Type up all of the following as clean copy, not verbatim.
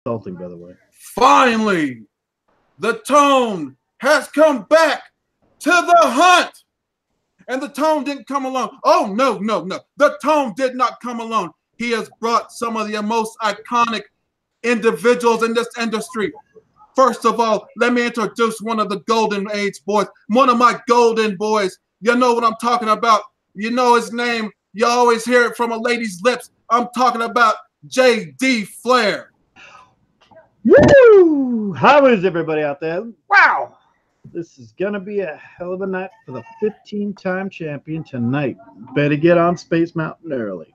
Insulting, by the way. Finally, the Tone has come back to the hunt. And the Tone didn't come alone. Oh, no. The Tone did not come alone. He has brought some of the most iconic individuals in this industry. First of all, let me introduce one of the Golden Age boys. One of my golden boys. You know what I'm talking about. You know his name. You always hear it from a lady's lips. I'm talking about Jaydee Flair. Woo! How is everybody out there? Wow! This is going to be a hell of a night for the 15-time champion tonight. Better get on Space Mountain early.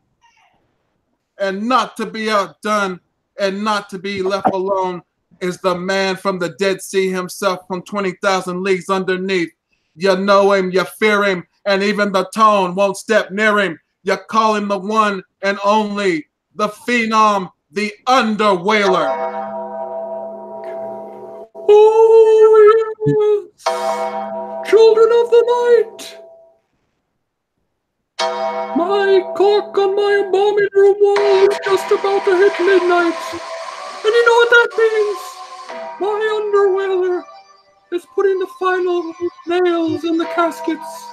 And not to be outdone and not to be left alone is the man from the Dead Sea himself from 20,000 Leagues Underneath. You know him, you fear him, and even the Tone won't step near him. You call him the one and only, the Phenom, the Underwhaler. Oh, yes. Children of the night. My clock on my embalming room wall is just about to hit midnight. And you know what that means? My Underwhaler is putting the final nails in the caskets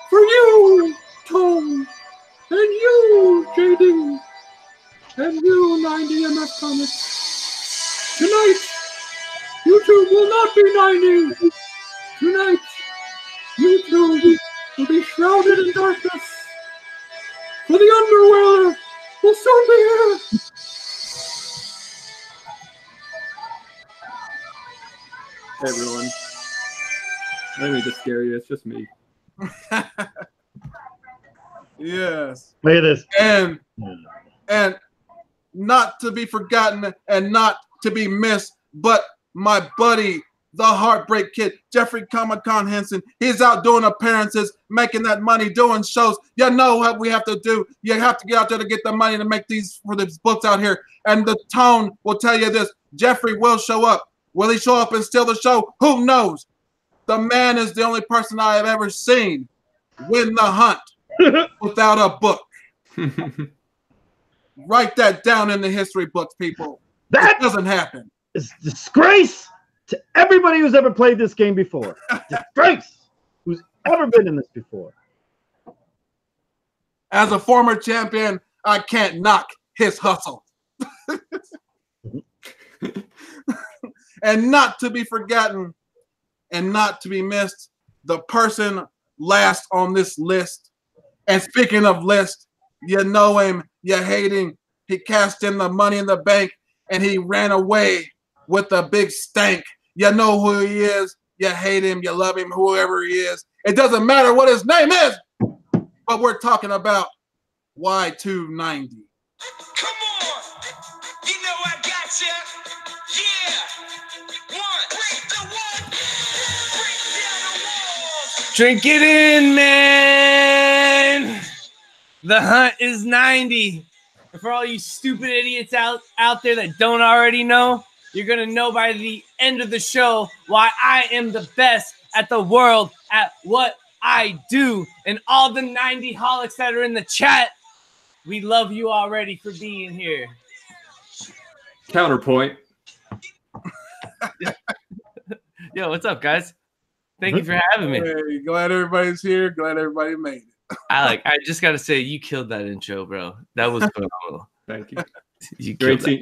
for you, Tone, and you, Jaydee, and you, 90MF Comics. Tonight, you two will not be 90. Tonight, you two will be shrouded in darkness. For the Underwhaler will soon be here. Hey everyone. I didn't mean to scare you, it's just me. Yes. Look at this. And not to be forgotten and not to be missed, but my buddy, the Heartbreak Kid, Jeffrey Komikhan Henson. He's out doing appearances, making that money, doing shows. You know what we have to do. You have to get out there to get the money to make these for these books out here. And the Tone will tell you this. Jeffrey will show up. Will he show up and steal the show? Who knows? The man is the only person I have ever seen win the hunt without a book. Write that down in the history books, people. That doesn't happen. It's disgrace to everybody who's ever played this game before. Disgrace who's ever been in this before. As a former champion, I can't knock his hustle. And not to be forgotten and not to be missed, the person last on this list. And speaking of list, you know him, you hate him. He cashed in the Money in the Bank and he ran away with a big stank. You know who he is. You hate him, you love him, whoever he is. It doesn't matter what his name is, but we're talking about Y290. Come on, you know I got you. Yeah, break down the walls. Drink it in, man. The hunt is 90. And for all you stupid idiots out there that don't already know, you're going to know by the end of the show why I am the best at the world at what I do. And all the 90 holics that are in the chat, we love you already for being here. Counterpoint. Yo, what's up, guys? Thank you for having me. Hey, glad everybody's here. Glad everybody made it. I just got to say, you killed that intro, bro. That was phenomenal. Thank you. You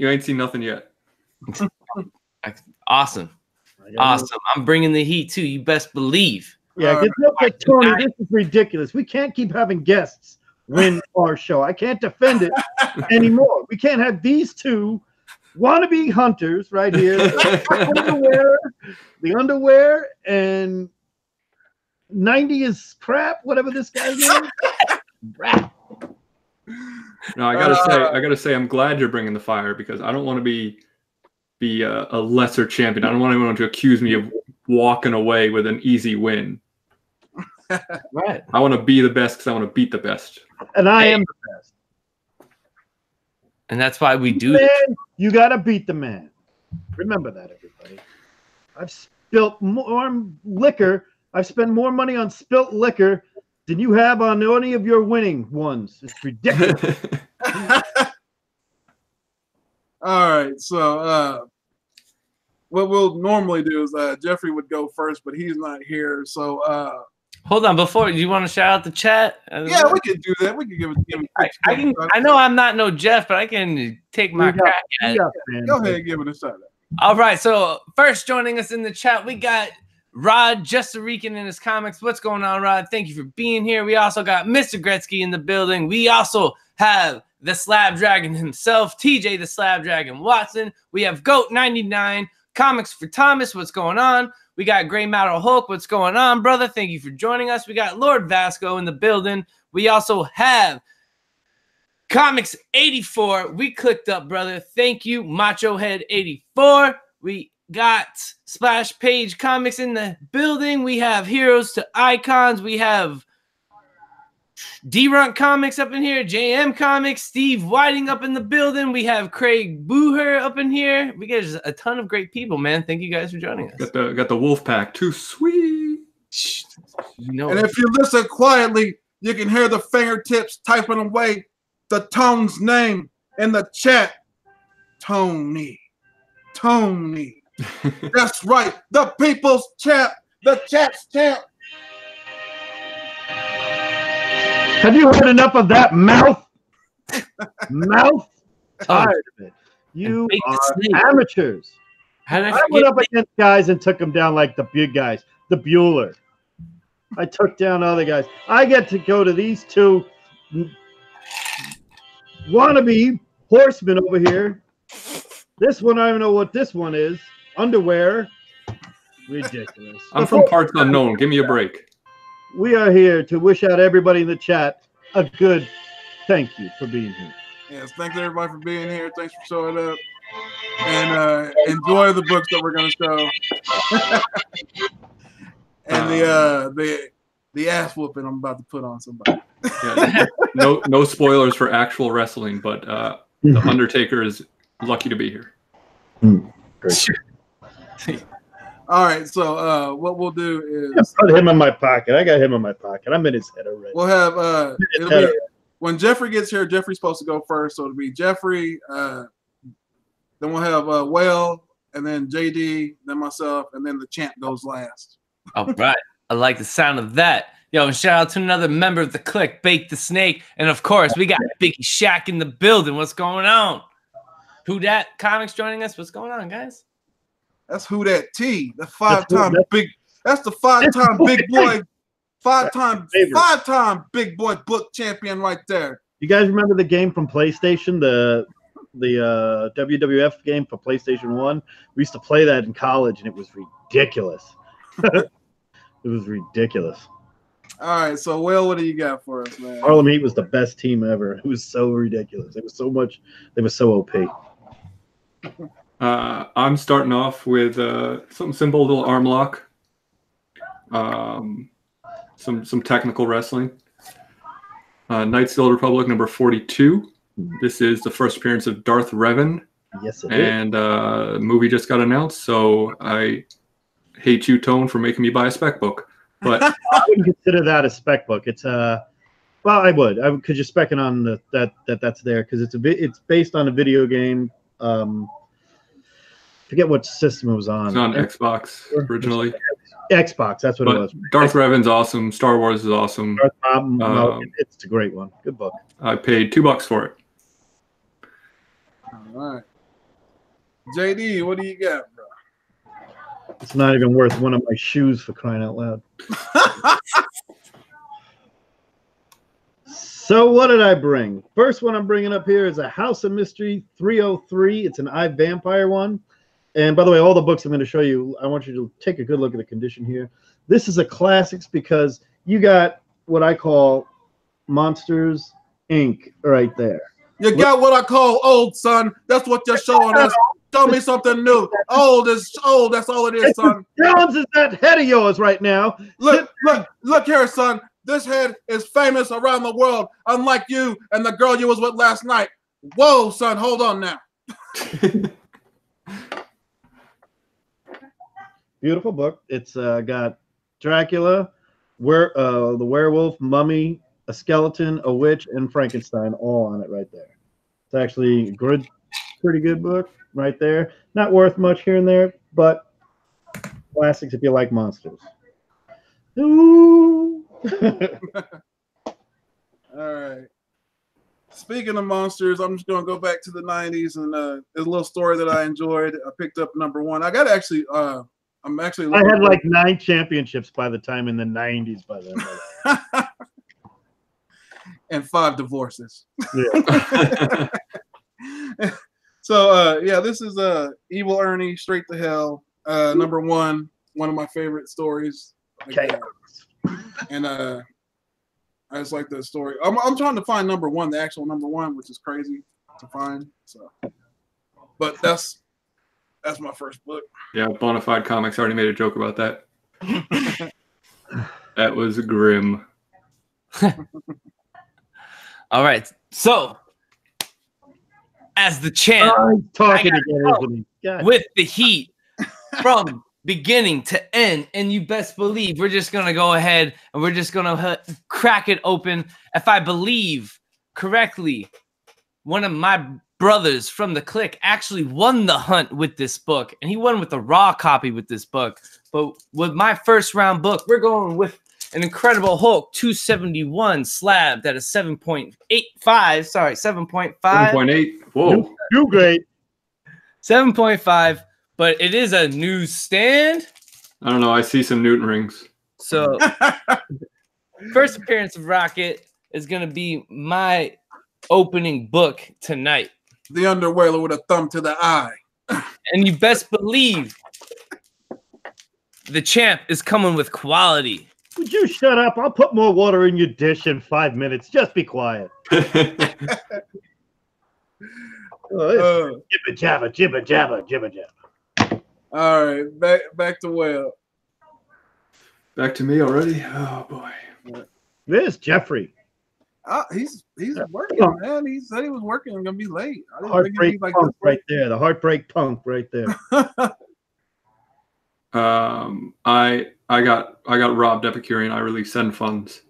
ain't seen nothing yet. Awesome. Awesome. I'm bringing the heat too. You best believe. Yeah, because look at Tony. This is ridiculous. We can't keep having guests win our show. I can't defend it anymore. We can't have these two wannabe hunters right here. The underwear and 90 is crap. Whatever this guy's name. No, I gotta say, I'm glad you're bringing the fire because I don't want to be a lesser champion. I don't want anyone to accuse me of walking away with an easy win. Right. I want to be the best because I want to beat the best. And I am the best. And that's why we do man, you gotta beat the man. Remember that, everybody. I've spilt more liquor. I've spent more money on spilt liquor than you have on any of your winning ones. It's ridiculous. All right, so what we'll normally do is Jeffrey would go first, but he's not here. So hold on, before you want to shout out the chat? Yeah, we could do that. We could give it. I can. I know I'm not no Jeff, but I can take my crack at it. Go ahead and give it a shot. All right, so first joining us in the chat, we got Rod Justarican in his comics. What's going on, Rod? Thank you for being here. We also got Mr. Gretzky in the building. We also have the Slab Dragon himself, TJ the Slab Dragon Watson. We have Goat99, Comics for Thomas. What's going on? We got Gray Matter Hulk. What's going on, brother? Thank you for joining us. We got Lord Vasco in the building. We also have Comics 84. We clicked up, brother. Thank you, Macho Head 84. We got Splash Page Comics in the building. We have Heroes to Icons. We have D-Runt Comics up in here. JM Comics. Steve Whiting up in the building. We have Craig Booher up in here. We got a ton of great people, man. Thank you guys for joining us. Got the Wolf Pack. Too sweet. And if you listen quietly, you can hear the fingertips typing away the Tone's name in the chat. Tony. That's right. The people's champ. The chat's champ. Have you heard enough of that mouth? Mouth? Tired of it. You are amateurs. I went up against guys and took them down like the big guys. The Bueller. I took down other guys. I get to go to these two wannabe horsemen over here. This one, I don't know what this one is. Underwear. Ridiculous. I'm from parts unknown. Give me a break. We are here to wish out everybody in the chat a good thank you for being here. Yes, thanks everybody for being here. Thanks for showing up. And enjoy the books that we're going to show. And the ass whooping I'm about to put on somebody. Yeah, no spoilers for actual wrestling, but the Undertaker is lucky to be here. Great. All right, so what we'll do is put him in my pocket. I got him in my pocket. I'm in his head already. We'll have it'll be, when Jeffrey gets here. Jeffrey's supposed to go first, so it'll be Jeffrey. Then we'll have Whale, and then JD, then myself, and then the champ goes last. All right, I like the sound of that. Yo, and shout out to another member of the clique, Bake the Snake, and of course we got Biggie Shack in the building. What's going on? Who Dat Comics joining us? What's going on, guys? That's Who Dat T. The five-time big. That's the five-time big boy. Five-time big boy book champion right there. You guys remember the game from PlayStation, the WWF game for PlayStation 1? We used to play that in college, and it was ridiculous. It was ridiculous. All right, so Will, what do you got for us, man? Harlem Heat was the best team ever. It was so ridiculous. It was so much. They were so OP. I'm starting off with something simple, a little arm lock, some technical wrestling. Knights of the Old Republic number 42. This is the first appearance of Darth Revan. Yes, it and the movie just got announced, so I hate you, Tone, for making me buy a spec book. But I wouldn't consider that a spec book. It's well, I would, because you're specking on that's there because it's based on a video game. Forget what system it was on. It's on Xbox originally. Xbox, that's what it was. Darth Revan's awesome. Star Wars is awesome. It's a great one. Good book. I paid $2 for it. All right. JD, what do you got, bro? It's not even worth one of my shoes, for crying out loud. So what did I bring? First one I'm bringing up here is a House of Mystery 303. It's an iVampire one. And by the way, all the books I'm going to show you, I want you to take a good look at the condition here. This is a classics because you got what I call Monsters, Inc. right there. You got what I call old, son. That's what you're showing us. Show me something new. Old is old. That's all it is, son. Jones is that head of yours right now. Look here, son. This head is famous around the world, unlike you and the girl you was with last night. Whoa, son, hold on now. Beautiful book. It's got Dracula, the werewolf, mummy, a skeleton, a witch, and Frankenstein all on it right there. It's actually good Pretty good book right there. Not worth much here and there, but classics if you like monsters. Ooh. All right. Speaking of monsters, I'm just gonna go back to the '90s and there's a little story that I enjoyed. I picked up #1. I got actually. I'm actually. I had like 9 championships by the time in the '90s. By then. And 5 divorces. Yeah. So yeah, this is Evil Ernie, Straight to Hell, #1, one of my favorite stories. Okay. And I just like the story. I'm trying to find #1, the actual #1, which is crazy to find. So, but that's my first book. Yeah, Bonafide Comics already made a joke about that. That was grim. All right, so as the champ, Talking again, isn't he? God. with the heat from beginning to end, and you best believe we're just gonna go ahead and we're just gonna crack it open. If I believe correctly, one of my brothers from the clique actually won the hunt with this book, and he won with a raw copy with this book. But with my first round book, we're going with an Incredible Hulk 271 slabbed at a 7.85. Sorry, 7.5. 7.8. Whoa. You great. 7.5. But it is a newsstand. I don't know. I see some Newton rings. So, first appearance of Rocket is going to be my opening book tonight. The Underwhaler with a thumb to the eye. And you best believe the champ is coming with quality. Would you shut up? I'll put more water in your dish in 5 minutes. Just be quiet. Oh, jibba jabba, jibba jabba, jibba jabba. All right, back to Will. Back to me already? Oh, boy. There's Jeffrey. He's working, man. He said he was working. I'm gonna be late. I didn't think Heartbreak he'd be like punk this right there. The heartbreak punk right there. I got robbed Epicurean. I released Send Funds.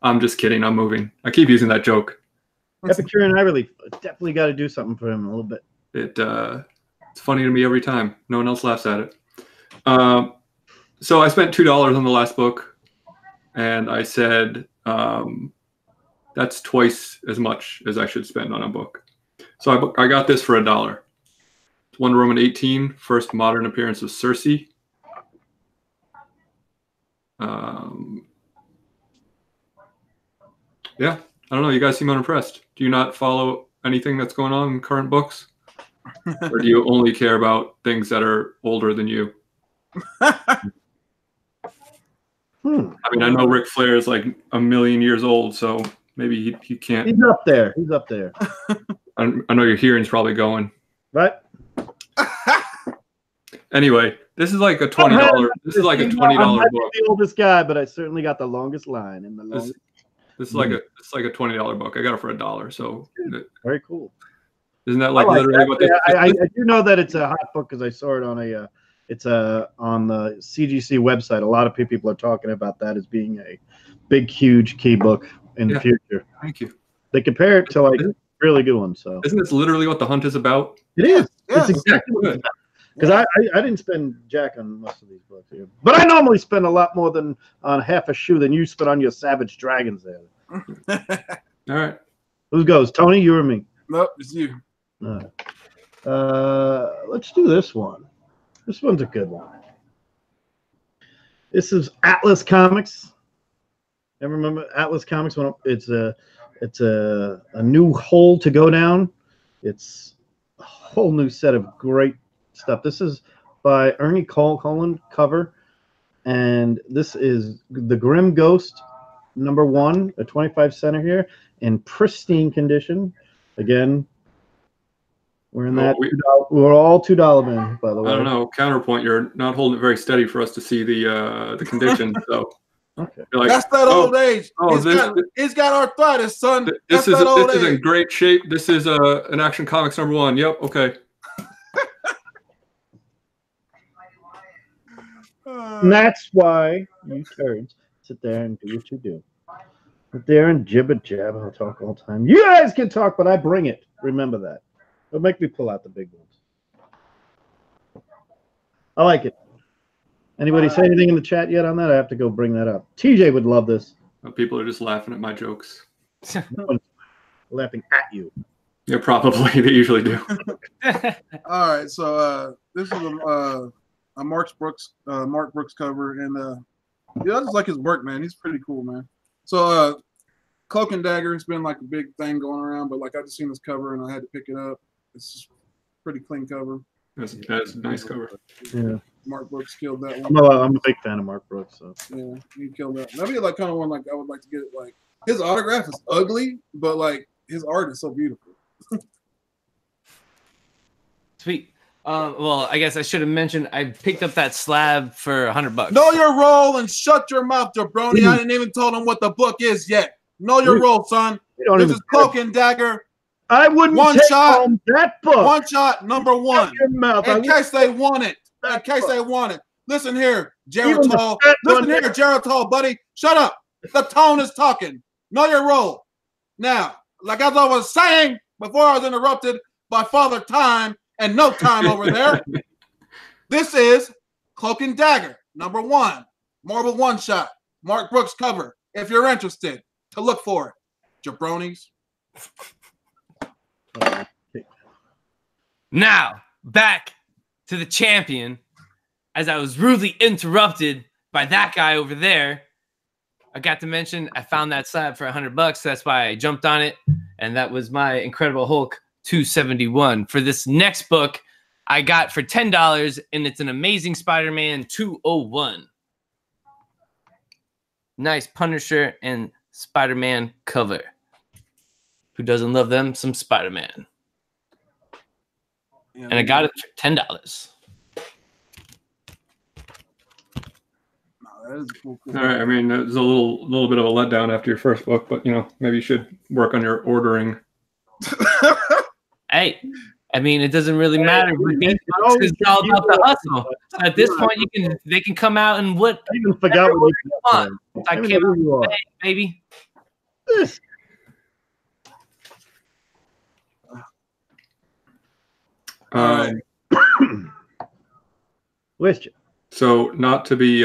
I'm just kidding. I'm moving. I keep using that joke. Epicurean, I really definitely got to do something for him a little bit. It's funny to me every time. No one else laughs at it. So I spent $2 on the last book, and I said that's twice as much as I should spend on a book. So I got this for $1. Wonder Woman 18, first modern appearance of Cersei. Yeah, I don't know. You guys seem unimpressed. Do you not follow anything that's going on in current books? Or do you only care about things that are older than you? I mean, I know Ric Flair is like 1,000,000 years old, so maybe he can't. He's up there. He's up there. I know your hearing's probably going. Right? Anyway, this is like a $20. This is like a $20 I'm not book. the oldest guy, but I certainly got the longest line in the longest. This is like a $20 book. I got it for $1. So Very cool. isn't that like literally what this? I do know that it's a hot book because I saw it on on the CGC website. A lot of people are talking about that as being a big, huge key book in the future. Thank you. They compare it to like really good ones. So isn't this literally what the hunt is about? it is. Yes. It's exactly what it's about. Because I didn't spend jack on most of these books here. But I normally spend a lot more than on half a shoe than you spent on your Savage Dragons there. All right. Who goes? Tony, you or me? Nope, it's you. All right. Let's do this one. This one's a good one. This is Atlas Comics. Ever remember Atlas Comics? It's a new hole to go down. It's a whole new set of great stuff. This is by Ernie Colin cover, and this is the Grim Ghost #1, a 25 center here in pristine condition. Again, we're in that. We're all $2 men, by the way. I don't know. Counterpoint, you're not holding it very steady for us to see the condition. So Okay. like, That's that old age. He's got arthritis, son. This is in great shape. This is an Action Comics #1. Yep. Okay. And that's why you turds sit there and do what you do. Sit there and jibba jab. I'll talk all the time. You guys can talk, but I bring it. Remember that. But make me pull out the big ones. I like it. Anybody say anything in the chat yet on that? I have to go bring that up. TJ would love this. People are just laughing at my jokes. Laughing at you. Yeah, probably. They usually do. All right, so this is a Mark Brooks cover, and yeah, I just like his work, man. He's pretty cool, man. So Cloak and Dagger has been like a big thing going around, but like I just seen this cover and I had to pick it up. It's just pretty clean cover. That's a nice cover. Yeah. Mark Brooks killed that one. I'm a big fan of Mark Brooks. So. Yeah, he killed that. That'd be like kind of one like I would like to get it. Like his autograph is ugly, but like his art is so beautiful. Sweet. Well, I guess I should have mentioned I picked up that slab for $100. Know your role and shut your mouth, jabroni. I didn't even tell them what the book is yet. Know your role, son. This is Cloak and Dagger. I wouldn't one take shot. home that book. One shot, number one. Shut your mouth. In case they want it. In case they want it. Listen here, Geritol. Listen here, Geritol, buddy. Shut up. The tone is talking. Know your role. Now, like as I was saying before I was interrupted by Father Time and No Time over there, this is Cloak and Dagger, number one. Marvel one shot. Mark Brooks cover. If you're interested, to look for it. Jabronis. Now, back to the champion. As I was rudely interrupted by that guy over there, I got to mention I found that slab for $100. That's why I jumped on it. And that was my Incredible Hulk 271. For this next book, I got for $10, and it's an Amazing Spider-Man 201. Nice Punisher and Spider-Man cover. Who doesn't love them? Some Spider-Man. Yeah, and I got it for $10. That is cool. All right. I mean, it's a little bit of a letdown after your first book, but maybe you should work on your ordering. Hey, I mean, it doesn't really matter. It's all about the hustle. So at this point, they can come out and what? I even forgot what you want. I can't baby. Wish you. So not to be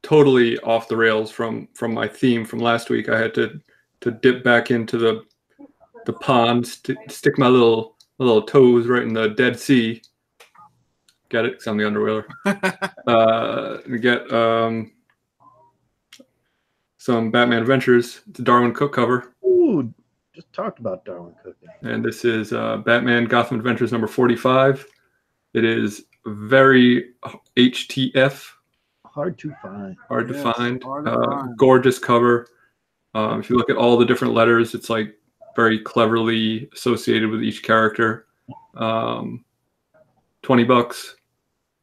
totally off the rails from my theme from last week, I had to dip back into the pond, stick my little toes right in the Dead Sea. Get it? 'Cause I'm the underwheeler. Get some Batman Adventures. It's a Darwin Cook cover. Ooh, just talked about Darwin Cook. And this is Batman Gotham Adventures number 45. It is very HTF. Hard to find. Hard to find. Gorgeous cover. If you look at all the different letters, it's like very cleverly associated with each character. $20.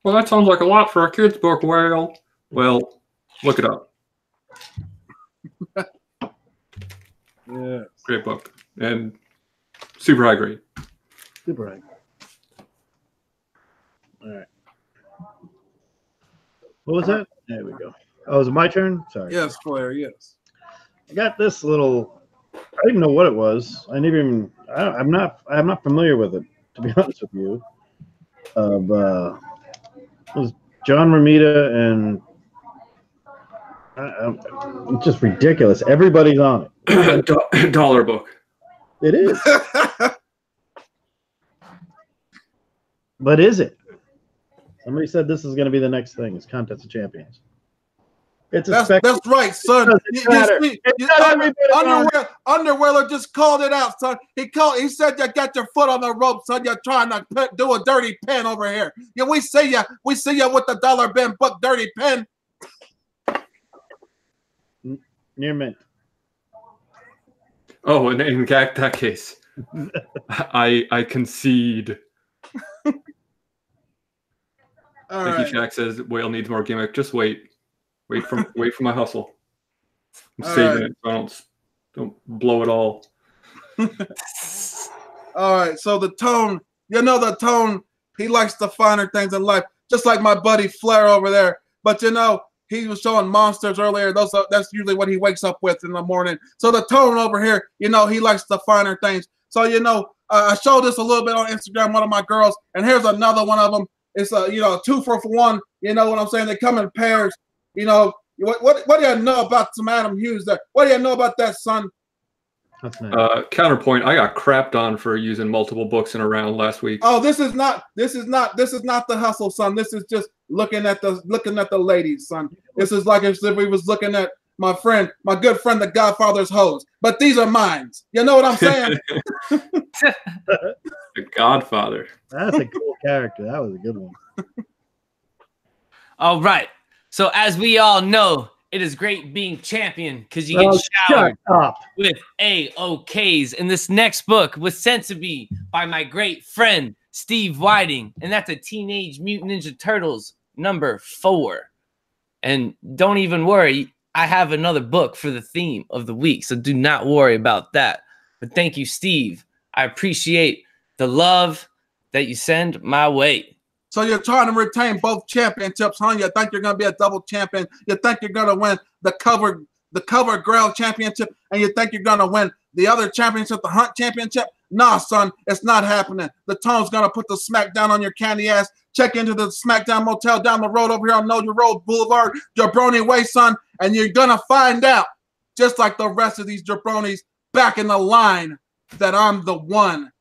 Well, that sounds like a lot for a kid's book. Well, look it up. Yeah. Great book. And super high grade. Super high. All right. What was that? There we go. Oh, is it my turn? Sorry. Yes, Flair, yes. I got this little. I didn't know what it was. I never even. I'm not familiar with it, to be honest with you. It was John Romita and it's just ridiculous. Everybody's on it. Dollar book. It is. But is it? Somebody said this is going to be the next thing. It's Contest of Champions. It's that's right, son. Underweller just called it out, son. He said you got your foot on the rope, son. You're trying to do a dirty pen over here. Yeah, we see you with the dollar bin book dirty pen. Near mint. Oh, in that case, I concede. Thank you, Shaq says Whale needs more gimmick. Just wait for my hustle. I'm saving it so I don't blow it all. All right, so the tone, the tone, he likes the finer things in life, just like my buddy Flair over there. But he was showing monsters earlier. That's usually what he wakes up with in the morning. So the tone over here, he likes the finer things. So I showed this a little bit on Instagram, one of my girls, and here's another one of them. It's a 2 for 1. You know what I'm saying? They come in pairs. You know, what do you know about some Adam Hughes there? What do you know about that, son? That's nice. Counterpoint, I got crapped on for using multiple books in a round last week. Oh, this is not the hustle, son. This is just looking at the ladies, son. This is like if we was looking at my good friend, the Godfather's hose. But these are mine. You know what I'm saying? The Godfather. That's a cool character. That was a good one. All right. So as we all know, it is great being champion because you get showered with AOKs. And this next book was sent to me by my great friend, Steve Whiting. And that's a Teenage Mutant Ninja Turtles #4. And don't even worry, I have another book for the theme of the week. So do not worry about that. But thank you, Steve. I appreciate the love that you send my way. So you're trying to retain both championships, huh? You think you're going to be a double champion? You think you're going to win the cover girl championship, and you think you're going to win the other championship, the Hunt championship? Nah, son, it's not happening. The Tone's going to put the smack down on your candy ass. Check into the SmackDown Motel down the road over here on Know Your Road Boulevard, Jabroni Way, son, and you're going to find out, just like the rest of these jabronis back in the line, that I'm the one,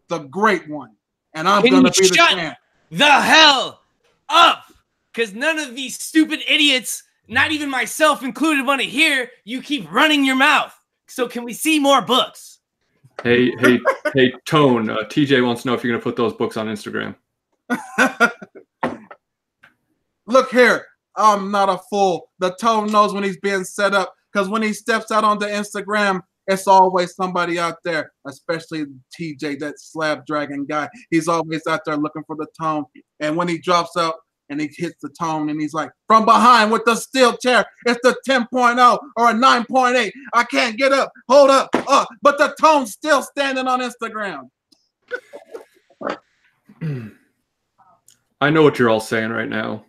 the great one, and I'm going to be the champ. The hell up, because none of these stupid idiots, not even myself included, want to hear you keep running your mouth. So can we see more books? Hey, Tone. TJ wants to know if you're going to put those books on Instagram. Look here, I'm not a fool. The Tone knows when he's being set up, because when he steps out onto Instagram, it's always somebody out there, especially TJ, that slab dragon guy. He's always out there looking for the Tone. And when he drops out and he hits the Tone and he's like, from behind with the steel chair, it's the 10.0 or a 9.8. I can't get up. Hold up. But the Tone's still standing on Instagram. I know what you're all saying right now.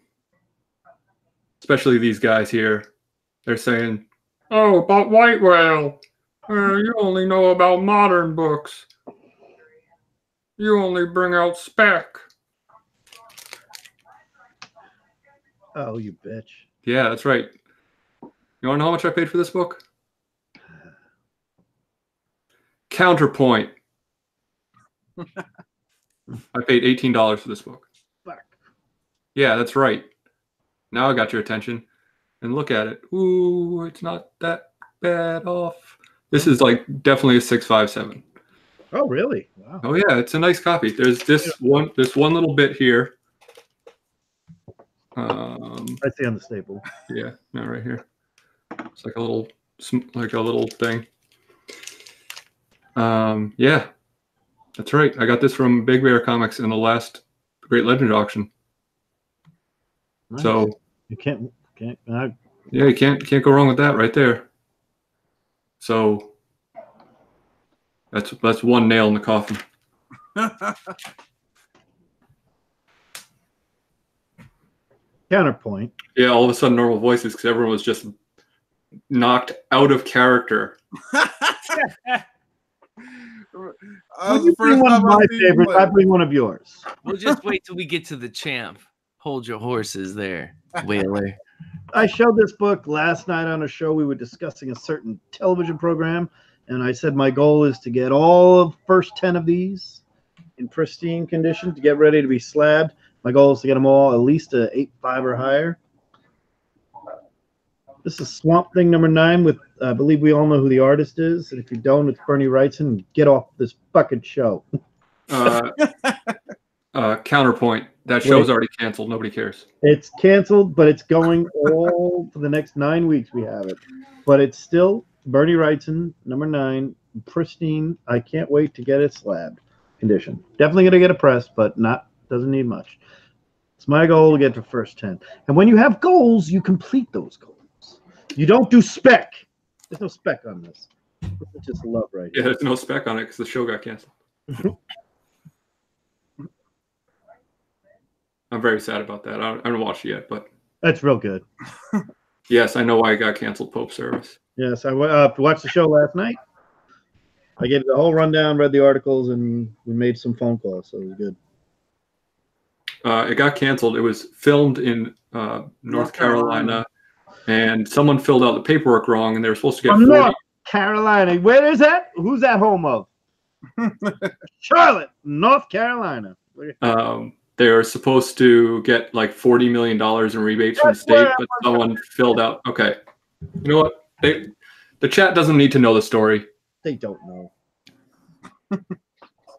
Especially these guys here. They're saying, oh, about White Whale. You only know about modern books. You only bring out spec. Oh, you bitch. Yeah, that's right. You want to know how much I paid for this book? Counterpoint. I paid $18 for this book. Fuck. Yeah, that's right. Now I got your attention. And look at it. Ooh, it's not that bad off. This is like definitely a 657. Oh, really? Wow. Oh yeah, it's a nice copy. There's this one little bit here. I see on the staple. Yeah, no, right here. It's like a little thing. Yeah, that's right. I got this from Big Bear Comics in the last Great Legend auction. Nice. So you can't. Yeah, you can't go wrong with that right there. So that's one nail in the coffin. Counterpoint. Yeah, all of a sudden normal voices because everyone was just knocked out of character. When you bring one of my favorites, I bring one of yours. We'll just wait till we get to the champ. Hold your horses there, Whaler. I showed this book last night on a show. We were discussing a certain television program, and I said my goal is to get all of the first 10 of these in pristine condition to get ready to be slabbed. My goal is to get them all at least a 8.5 or higher. This is Swamp Thing #9 with, I believe we all know who the artist is. And if you don't, it's Bernie Wrightson. Get off this fucking show. Counterpoint. That show's already canceled. Nobody cares. It's canceled, but it's going all for the next 9 weeks. We have it. But it's still Bernie Wrightson, #9, pristine. I can't wait to get it slabbed condition. Definitely going to get a press, but doesn't need much. It's my goal to get to first 10. And when you have goals, you complete those goals. You don't do spec. There's no spec on this. It's just love right Yeah, here. there's no spec on it because the show got canceled. I'm very sad about that. I haven't watched it yet, but That's real good. yes, I know why it got canceled. Pope service. Yes, I watched the show last night. I gave the whole rundown, read the articles, and we made some phone calls, so it was good. It got canceled. It was filmed in North Carolina, and someone filled out the paperwork wrong, and they were supposed to get 40. North Carolina. Where is that? Who's that home of? Charlotte, North Carolina. They were supposed to get like $40 million in rebates from the state, but someone filled out. Okay, you know what? The chat doesn't need to know the story. They don't know.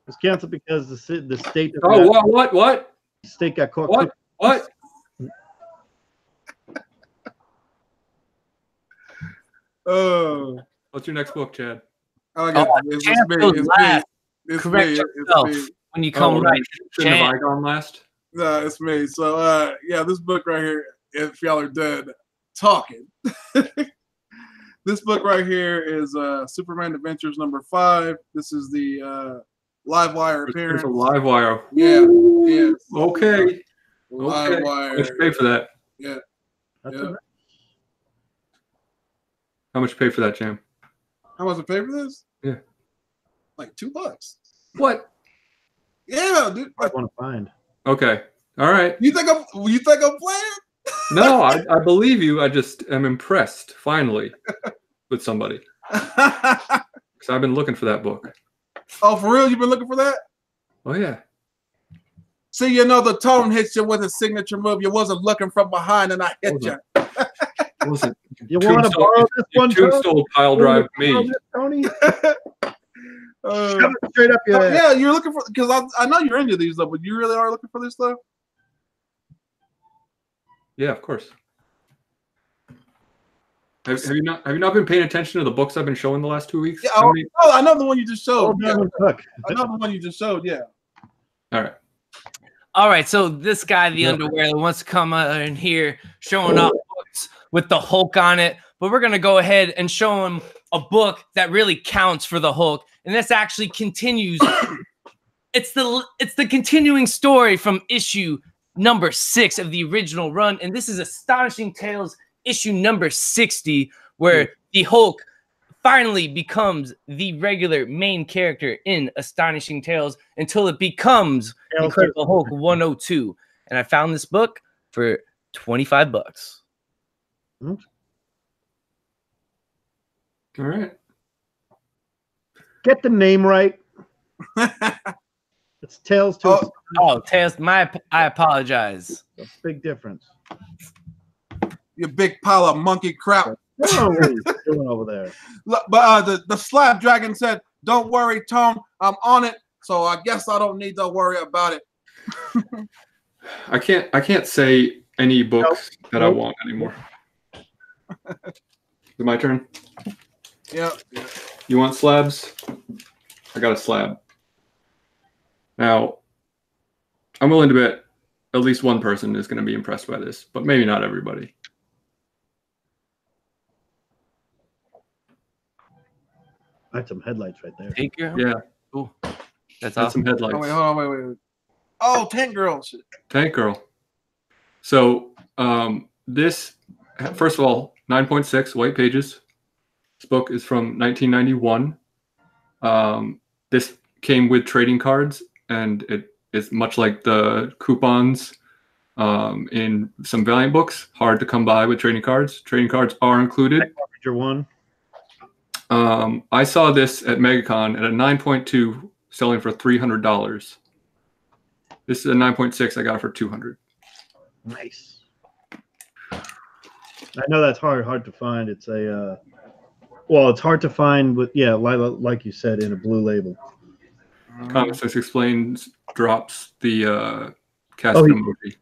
It's canceled because the state. Oh, what? The state got caught. What? Oh. What's your next book, Chad? It's Correct me. yourself when you come right. Shouldn't have I gone last? No, it's me. So, yeah, this book right here, if y'all are dead talking. This book right here is Superman Adventures #5. This is the live wire appearance. It's a live wire. Yeah. Yeah. Okay. Live wire. Let's pay for that. Yeah. Yeah. How much you pay for that, Jam? How much I pay for this? Yeah. Like $2. What? Yeah, dude. I want to find. Okay. All right. You think I'm playing? No, I believe you. I just am impressed, finally, with somebody. Because I've been looking for that book. Oh, for real? You've been looking for that? Oh, yeah. See, you know, the tone hits you with a signature move. You wasn't looking from behind, and I hit you. Wasn't. You want to borrow this one, Tombstone pile drive me. Tony? Shove it straight up your ass. Yeah, you're looking for, because I know you're into these, though, but you really are looking for this stuff? Yeah, of course. Have you not been paying attention to the books I've been showing the last 2 weeks? Yeah, I know the one you just showed. Yeah. I know the one you just showed, yeah. All right, so this guy, the underwear, wants to come in here showing off books with the Hulk on it, but we're going to go ahead and show him a book that really counts for the Hulk, and this actually continues. It's the continuing story from issue #6 of the original run, and this is Astonishing Tales issue #60, where the Hulk finally becomes the regular main character in Astonishing Tales until it becomes Incredible Hulk 102. And I found this book for $25. All right. Get the name right. It's Tales to Tales. I apologize. a big difference. You big pile of monkey crap. What are you doing over there? But the Slab Dragon said, "Don't worry, Tone. I'm on it. So I guess I don't need to worry about it." I can't say any books that I want anymore. Is it my turn? Yeah. You want slabs? I got a slab. Now, I'm willing to bet at least one person is going to be impressed by this, but maybe not everybody. I had some headlights right there. Tank Girl? Yeah. Cool. That's Some awesome. headlights. Oh, wait, hold on, wait. Oh, Tank Girl. Shit. Tank Girl. So this, first of all, 9.6 white pages. This book is from 1991. This came with trading cards, and it is much like the coupons in some Valiant books. Hard to come by with trading cards. Trading cards are included. One. I saw this at MegaCon at a 9.2, selling for $300. This is a 9.6. I got it for $200. Nice. I know that's hard to find. It's a it's hard to find with like you said, in a blue label. Comics Explains drops the Casper movie.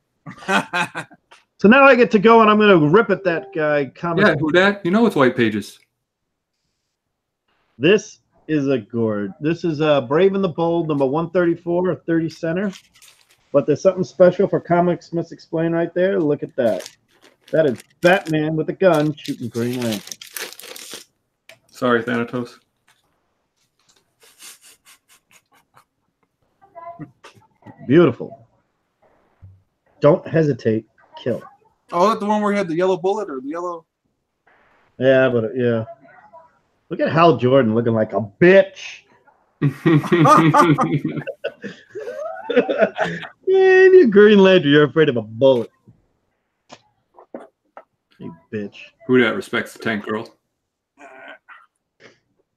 So now I get to go and I'm going to rip at that guy. Yeah, who that? You know it's white pages. This is a gourd. This is Brave and the Bold, number 134, 30 center. But there's something special for Comics Must Explain right there. Look at that. That is Batman with a gun shooting Green Lantern. Sorry, Thanatos. Beautiful. Don't hesitate. Kill. Oh, that's the one where he had the yellow bullet or the yellow? Yeah, but yeah. Look at Hal Jordan looking like a bitch. Man, you Green Lantern, you're afraid of a bullet. You bitch. Who that respects the tank girl?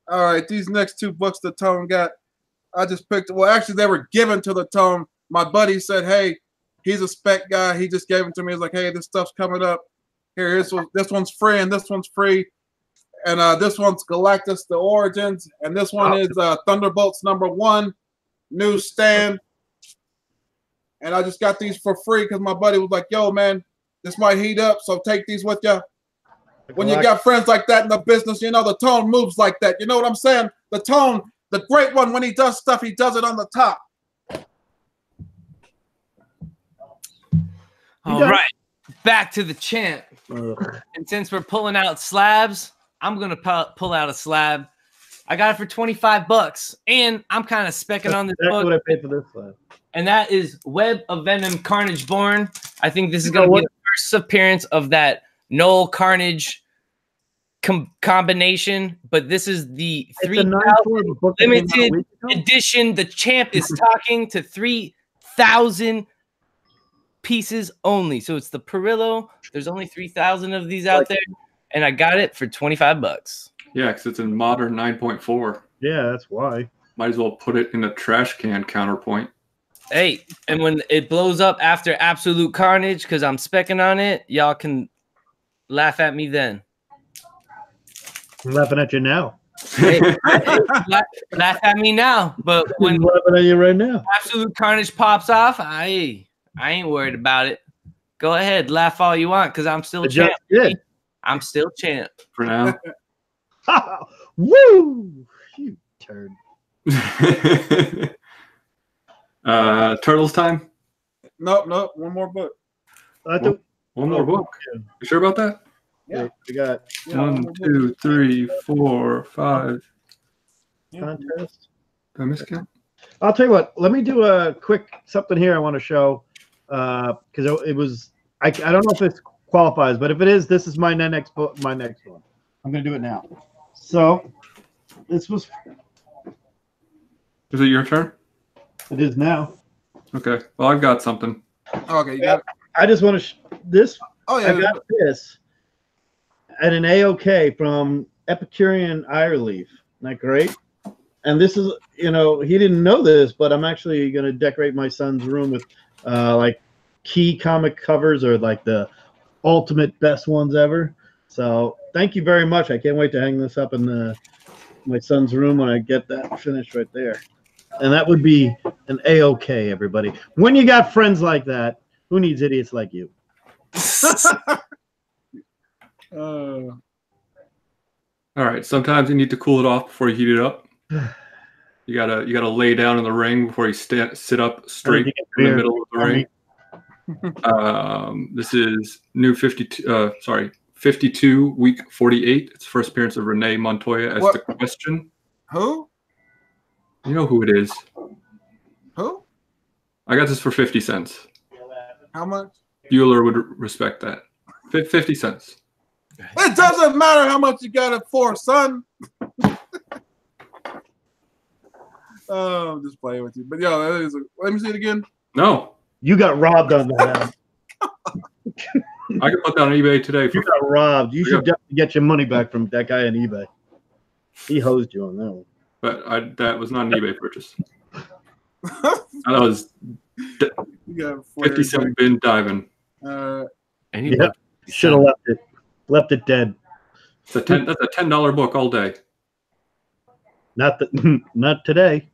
All right, these next two books the Tone got, I just picked. Well, actually, they were given to the Tone. My buddy said, "Hey, he's a spec guy. He just gave them to me. He's like, hey, this stuff's coming up. Here, this one's free, and this one's free, and this one's Galactus: The Origins, and this one is Thunderbolts #1, newsstand." And I just got these for free because my buddy was like, "Yo, man, this might heat up, so take these with you." When you got friends like that in the business, you know the Tone moves like that. You know what I'm saying? The Tone, the great one, when he does stuff, he does it on the top. All right, back to the champ. And since we're pulling out slabs, I'm gonna pull out a slab. I got it for $25, and I'm kind of specking on this book. What I paid for this slab. And that is Web of Venom, Carnage Born. I think this is gonna be the first appearance of that Noel Carnage combination, but this is the 3,000 limited edition. The champ is talking to 3,000 pieces only. So it's the Perillo. There's only 3,000 of these out there, and I got it for $25. Yeah, because it's in modern 9.4. Yeah, that's why. Might as well put it in a trash can counterpoint. Hey, and when it blows up after Absolute Carnage, because I'm specking on it, y'all can laugh at me then. I'm laughing at you now. Hey, laugh at me now. But when I'm laughing at you right now. Absolute Carnage pops off, I ain't worried about it. Go ahead, laugh all you want, because I'm still champ. I'm still champ for now. Woo! You turd. Turtles time? Nope. One more book. One more book. Yeah. You sure about that? Yeah. We got 1, 2, 3, 4, 5. Contest. Did I miscount? I'll tell you what. Let me do a quick something here I want to show. Because it was I don't know if this qualifies, but if it is, this is my next book. My next one. I'm gonna do it now. So this was. Is it your turn? It is now. Okay. Well, I've got something. Okay. You got it. I just want to this. Oh yeah. I got this at an AOK from Epicurean Ireleaf. Isn't that great? And this is, he didn't know this, but I'm actually going to decorate my son's room with like key comic covers or like the ultimate best ones ever. So thank you very much. I can't wait to hang this up in my son's room when I get that finished right there. And that would be an A-OK, everybody. When you got friends like that, who needs idiots like you? All right. Sometimes you need to cool it off before you heat it up. You gotta lay down in the ring before you sit up straight in the middle of the ring. This is new 52 week 48. It's first appearance of Renee Montoya as the Question. Who? You know who it is. Who? I got this for 50 cents. How much? Bueller would respect that. 50 cents. It doesn't matter how much you got it for, son. I'm just playing with you. But yo, let me see it again. No. You got robbed on that. I can put that on eBay today. You got robbed. You should definitely get your money back from that guy on eBay. He hosed you on that one. But that was not an eBay purchase. That was 50 cent bin diving. Yeah, should have left it. Left it dead. That's a $10 book all day. Not today.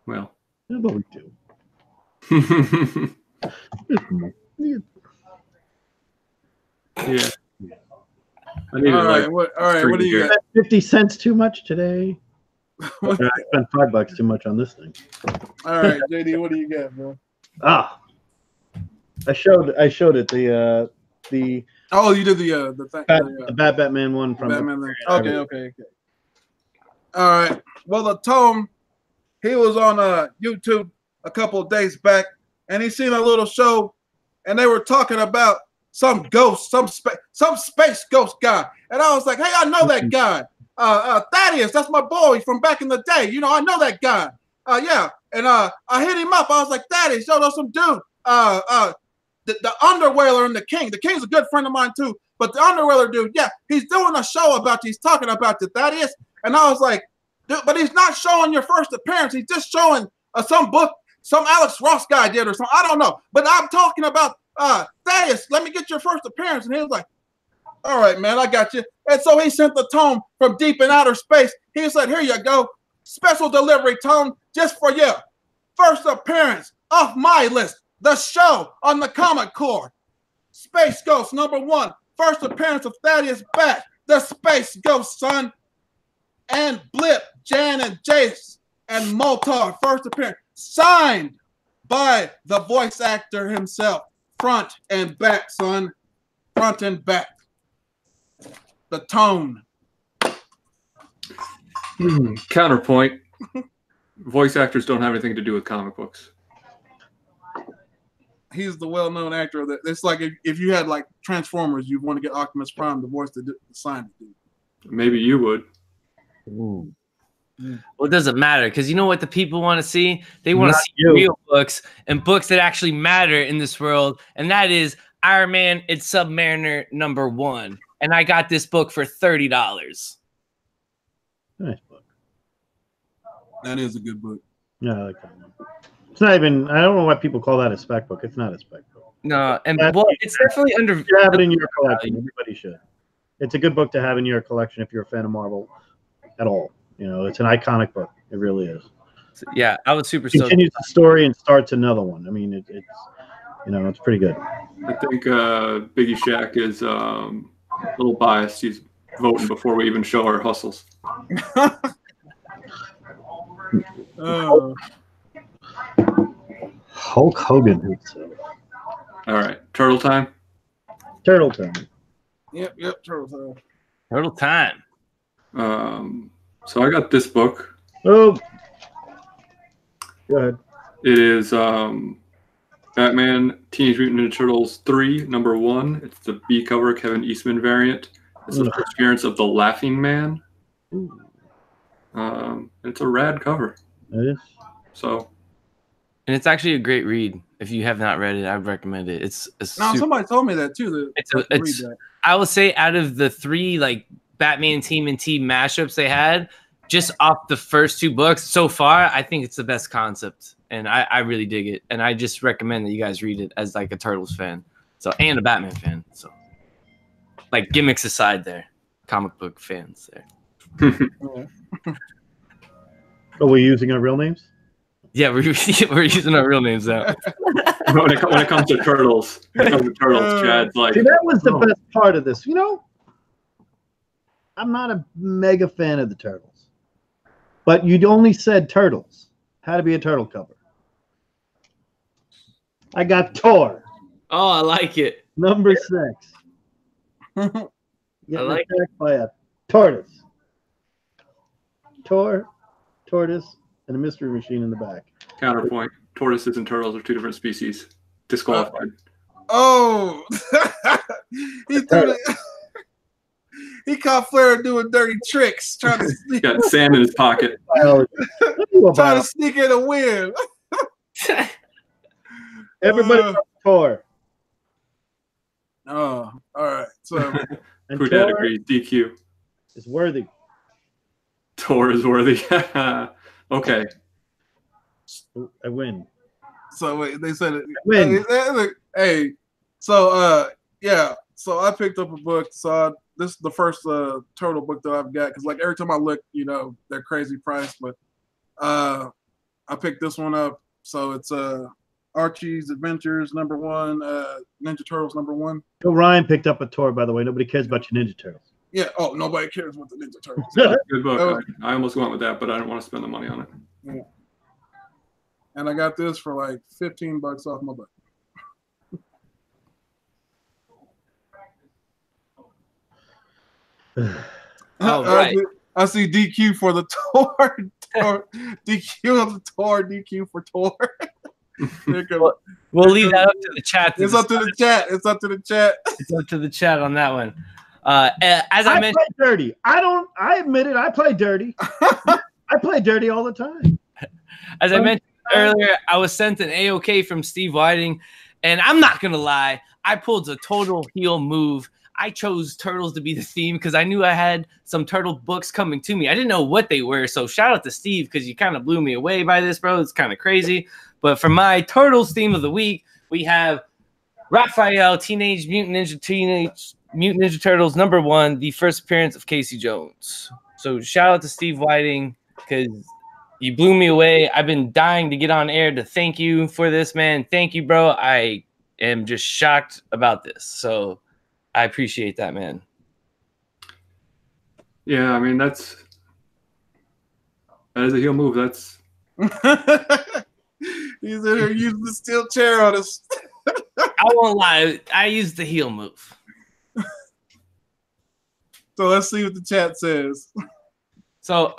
Well, yeah, but we do. Yeah. I need all right. What do you got? 50 cents too much today. I spent $5 too much on this thing. All right, JD, what do you got, bro? I showed it. The oh, you did the thing. The Batman one from Batman. Okay. All right. Well, the Tone, he was on YouTube a couple of days back, and he seen a little show, and they were talking about some ghost, some space ghost guy, and I was like, hey, I know that guy. Thaddeus, that's my boy from back in the day. You know, I know that guy. Yeah. And I hit him up. I was like, Thaddeus, yo, there's some dude. The Underwhaler and the King. The King's a good friend of mine too. But the Underwhaler dude, yeah, he's doing a show about you. He's talking about you, Thaddeus. And I was like, dude, but he's not showing your first appearance. He's just showing some book, some Alex Ross guy did or something. I don't know. But I'm talking about Thaddeus, let me get your first appearance. And he was like, all right, man, I got you. And so he sent the tome from deep in outer space. He said, here you go. Special delivery tome just for you. First appearance off my list. The show on the Comic Core. Space Ghost #1. First appearance of Thaddeus back. The Space Ghost, son. And Blip, Jan, and Jace, and Moltar. First appearance. Signed by the voice actor himself. Front and back, son. Front and back. The tone. Counterpoint. Voice actors don't have anything to do with comic books. He's the well-known actor. That it's like if you had like Transformers, you'd want to get Optimus Prime, the voice to sign it. Maybe you would. Ooh. Well, it doesn't matter because you know what the people want to see? They want to see real books and books that actually matter in this world, and that is Iron Man and Submariner #1. And I got this book for $30. Nice book. That is a good book. Yeah, I like that one. It's not even. I don't know why people call that a spec book. It's not a spec book. No, and well, it's definitely under. You have it in your collection. Everybody should. It's a good book to have in your collection if you're a fan of Marvel at all. You know, it's an iconic book. It really is. Yeah, I was super. Continues the story and starts another one. I mean, it's you know, it's pretty good. I think Biggie Shack is a little biased. He's voting before we even show our hustles. Hulk Hogan himself. All right, turtle time. Turtle time. Yep, turtle time. Turtle time. So I got this book. Oh, go ahead. It is Batman Teenage Mutant Ninja Turtles 3, #1. It's the B cover Kevin Eastman variant. It's the first appearance of the Laughing Man. It's a rad cover. It is. So, and it's actually a great read. If you have not read it, I'd recommend it. It's somebody told me that too. I would say out of the 3 like Batman Team and Team mashups they had, just off the first 2 books so far, I think it's the best concept, and I really dig it. And I just recommend that you guys read it as like a Turtles fan, so and a Batman fan. So, like gimmicks aside, there, comic book fans there. Oh, we're using our real names? Yeah, we're using our real names now. when it comes to turtles, Chad's like. See, that was the best part of this. You know, I'm not a mega fan of the Turtles, but you'd only said Turtles. Had to be a turtle cover. I got Tor. Oh, I like it. #6. I like attacked by a tortoise. Tortoise, and a mystery machine in the back. Counterpoint. Tortoises and turtles are 2 different species. Disqualified. Oh! He caught Flair doing dirty tricks. Trying to sneak. Got sand in his pocket. Trying to sneak in a win. Everybody Tor. Oh, all right. So Who dad agrees? DQ. Is worthy. Tor is worthy. Okay. I win. So wait, they said it. Win. Hey, so yeah. So I picked up a book. So this is the first turtle book that I've got because like every time I look, you know, they're crazy price. But I picked this one up. So it's Archie's Adventures #1, Ninja Turtles #1. So Ryan picked up a Tor, by the way. Nobody cares about your Ninja Turtles. Yeah. Oh, nobody cares about the Ninja Turtles. Good book. I almost went with that, but I didn't want to spend the money on it. Yeah. And I got this for like $15 off my book. Oh, right. I see DQ for the Tor. DQ of the Tor. DQ for Tor. We'll leave that up to the chat. It's up to the chat. It's up to the chat. It's up to the chat on that one. As I mentioned, play dirty. I admit it. I play dirty. I play dirty all the time. As I mentioned earlier, I was sent an AOK from Steve Whiting, and I'm not gonna lie, I pulled a total heel move. I chose turtles to be the theme because I knew I had some turtle books coming to me. I didn't know what they were, so shout out to Steve because you kind of blew me away by this, bro. It's kind of crazy. But for my turtles theme of the week, we have Raphael, Teenage Mutant Ninja Turtles #1, the first appearance of Casey Jones. So shout out to Steve Whiting because you blew me away. I've been dying to get on air to thank you for this, man. Thank you, bro. I am just shocked about this. So I appreciate that, man. Yeah, I mean that is a heel move. That's He's in here using the steel chair on us. I won't lie, I used the heel move. So let's see what the chat says. So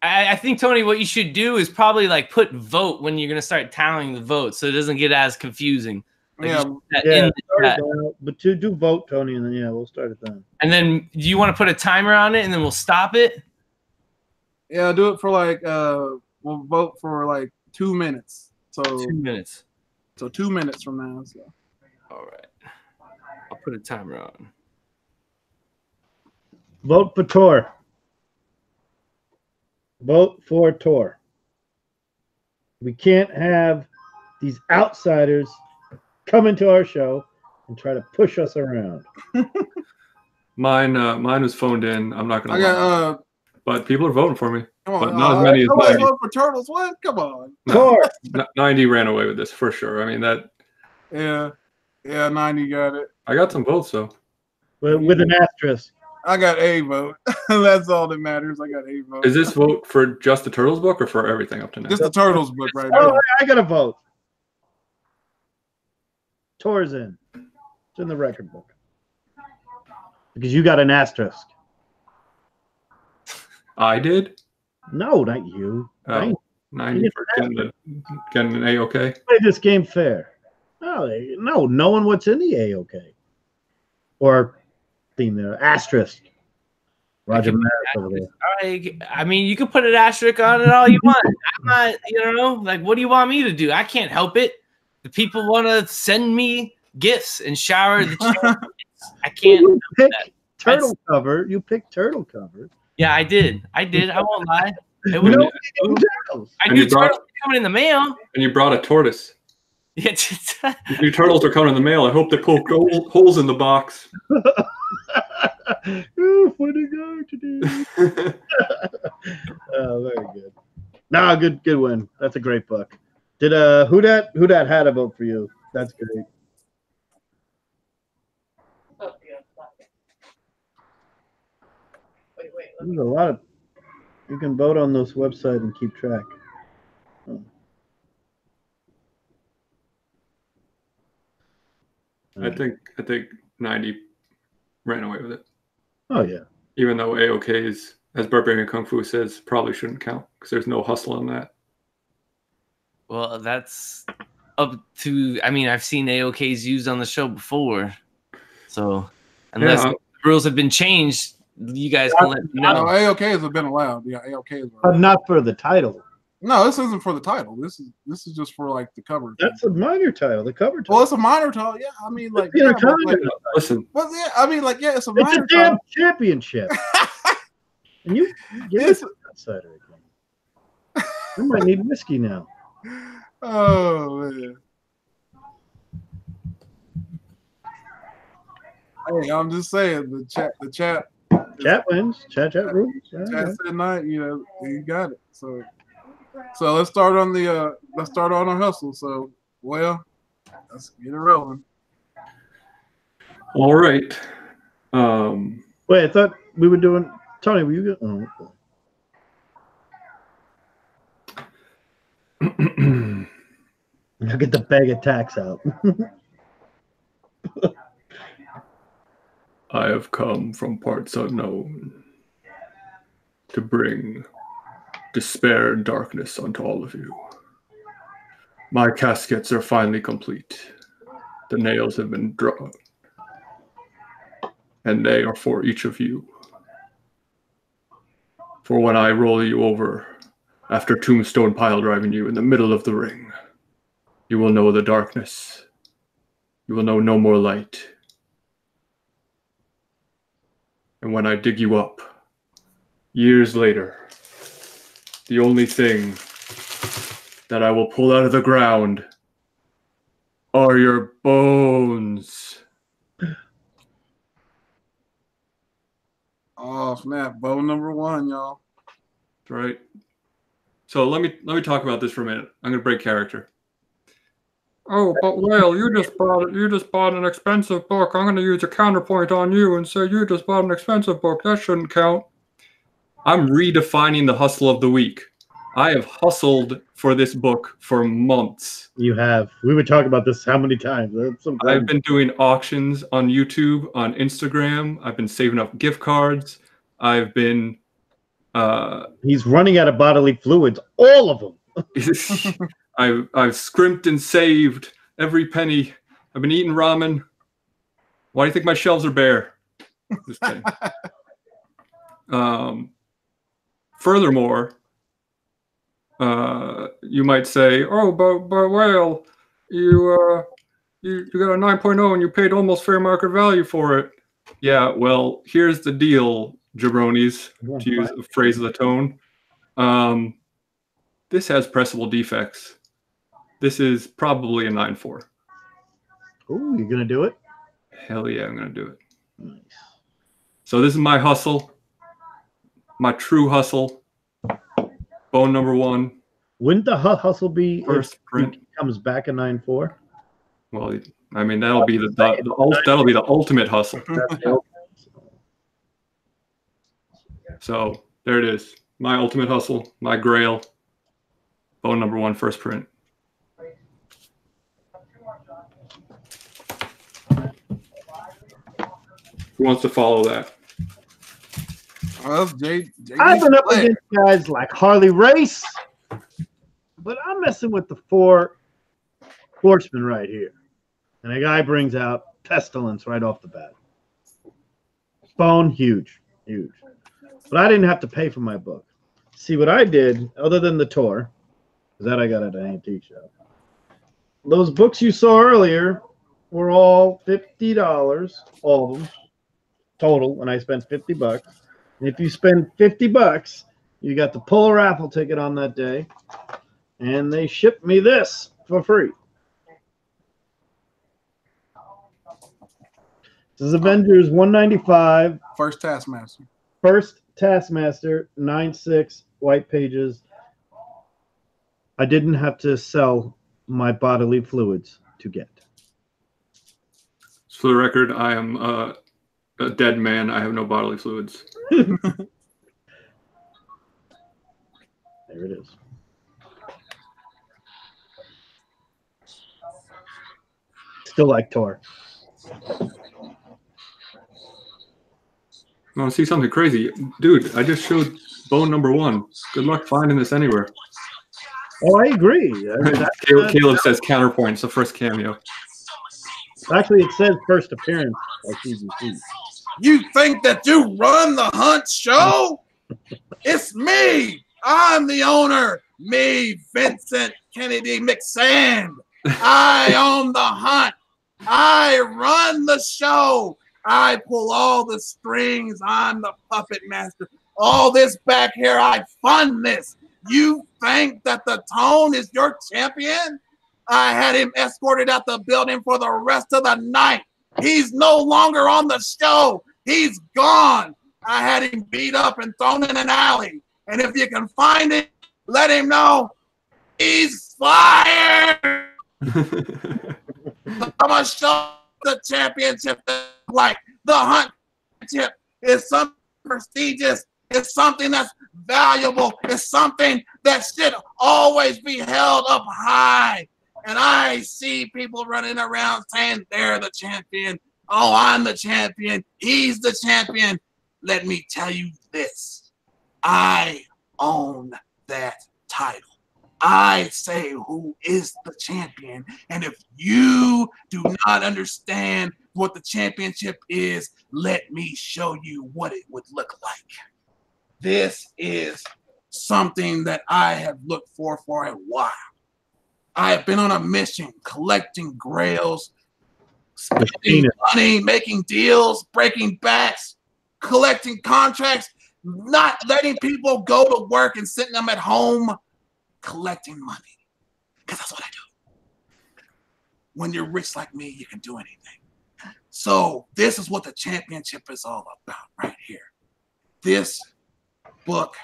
I think, Tony, what you should do is probably like put vote when you're gonna start tallying the votes, so it doesn't get as confusing. Like But to do vote, Tony, and then we'll start it then. And then do you want to put a timer on it, and then we'll stop it? Yeah, do it for like we'll vote for like 2 minutes. So 2 minutes. So 2 minutes from now. So. All right, I'll put a timer on. Vote for Tor. Vote for Tor. We can't have these outsiders come into our show and try to push us around. mine was phoned in. I'm not gonna lie. But people are voting for me. Come on, but not as many as 90. Vote for turtles. What? Come on. Tor. 90 ran away with this for sure. I mean that. Yeah, 90 got it. I got some votes though. With an asterisk. I got a vote. That's all that matters. I got a vote. Is this vote for just the Turtles book or for everything up to now? Just the Turtles book right Oh, now. I got a vote. Tor's in. It's in the record book. Because you got an asterisk. I did? No, not you. Oh, 90 for getting an A-OK. Play this game fair. No, knowing what's in the A-OK. Or theme there. Asterisk. Roger Merrick over there. I mean, you can put an asterisk on it all you want. I'm not, like, what do you want me to do? I can't help it. The people want to send me gifts and shower the channel. I can't. You picked turtle cover. You picked turtle cover. Yeah, I did. I won't lie. I knew turtles were coming in the mail. And you brought a tortoise. Yeah. New turtles are coming in the mail. I hope they poke holes in the box. Ooh, funny guy today. Oh, very good. No, good win. That's a great book. Did who dat had a vote for you? That's great. There's a lot of you can vote on this website and keep track. Oh. I think 90 ran away with it. Oh yeah. Even though AOKs, as Barbarian Kung Fu says, probably shouldn't count because there's no hustle on that. Well, that's up to. I mean, I've seen AOKs used on the show before, so unless the rules have been changed, you guys can let me know. No, AOKs have been allowed. Yeah, AOKs. But not for the title. No, this isn't for the title. This is just for like the cover. That's a minor title. The cover title. Well, it's a minor title. Yeah, I mean, like, listen. Well, yeah, I mean, like, yeah, it's a minor title. It's a damn championship. And you get it outsider again. You might need whiskey now. Oh man. Hey, I'm just saying the chat wins. Chat rules. Chat said night, you got it. So let's start on our hustle. So let's get it rolling. All right. Wait, I thought we were doing Tony, were you good? Oh, I'll get the bag of tacks out. I have come from parts unknown to bring despair and darkness unto all of you. My caskets are finally complete. The nails have been drawn. and they are for each of you. For when I roll you over after tombstone pile driving you in the middle of the ring, you will know the darkness. You will know no more light. And when I dig you up, years later, the only thing that I will pull out of the ground are your bones. Oh snap! Bow number 1, y'all. That's right. So let me talk about this for a minute. I'm gonna break character. Oh, but Whale, you just bought an expensive book. I'm gonna use a counterpoint on you and say you just bought an expensive book. That shouldn't count. I'm redefining the hustle of the week. I have hustled for this book for months. You have. We would talk about this how many times? I've been doing auctions on YouTube, on Instagram. I've been saving up gift cards. I've been... He's running out of bodily fluids. All of them. I've scrimped and saved every penny. I've been eating ramen. Why do you think my shelves are bare? Just kidding. Furthermore, you might say, "Oh, but Whale, you got a 9.0 and you paid almost fair market value for it." Yeah, well, here's the deal, jabronis, to use a phrase of the tone. This has pressable defects. This is probably a 9.4. Oh, you're gonna do it? Hell yeah, I'm gonna do it. Nice. So this is my hustle, my true hustle. Bone number 1. Wouldn't the hustle be First print. He comes back a 9.4? Well, I mean that'll be the ultimate hustle. So there it is. My ultimate hustle, my grail. Bone number 1, first print. Who wants to follow that? Well, I've been up against guys like Harley Race, but I'm messing with the 4 horsemen right here. And a guy brings out Pestilence right off the bat. Bone, huge, huge. But I didn't have to pay for my book. See, what I did, other than the tour, because that I got at an antique shop, those books you saw earlier were all $50, all of them, total, and I spent $50. And if you spend $50, you got the pull a raffle ticket on that day, and they shipped me this for free. This is Avengers 195. First Taskmaster. First Taskmaster, 9.6, white pages. I didn't have to sell my bodily fluids to get. For the record, I am a dead man. I have no bodily fluids. There it is. Still like Tor. I want to see something crazy. Dude, I just showed bone number 1. Good luck finding this anywhere. Oh, I agree. Caleb says counterpoint. It's the first cameo. Actually, it says first appearance by CBC. You think that you run the Hunt show? It's me. I'm the owner. Me, Vincent Kennedy McSand. I own the Hunt. I run the show. I pull all the strings. I'm the puppet master. All this back here, I fund this. You think that the Tone is your champion? I had him escorted out the building for the rest of the night. He's no longer on the show. He's gone. I had him beat up and thrown in an alley. And if you can find him, let him know he's fired. I'm going to show the championship like the Hunt championship is something prestigious. It's something that's valuable. It's something that should always be held up high. And I see people running around saying they're the champion. Oh, I'm the champion. He's the champion. Let me tell you this. I own that title. I say who is the champion. And if you do not understand what the championship is, let me show you what it would look like. This is something that I have looked for a while. I have been on a mission collecting grails, spending money, making deals, breaking backs, collecting contracts, not letting people go to work and sitting them at home collecting money. Because that's what I do. When you're rich like me, you can do anything. So this is what the championship is all about right here. This book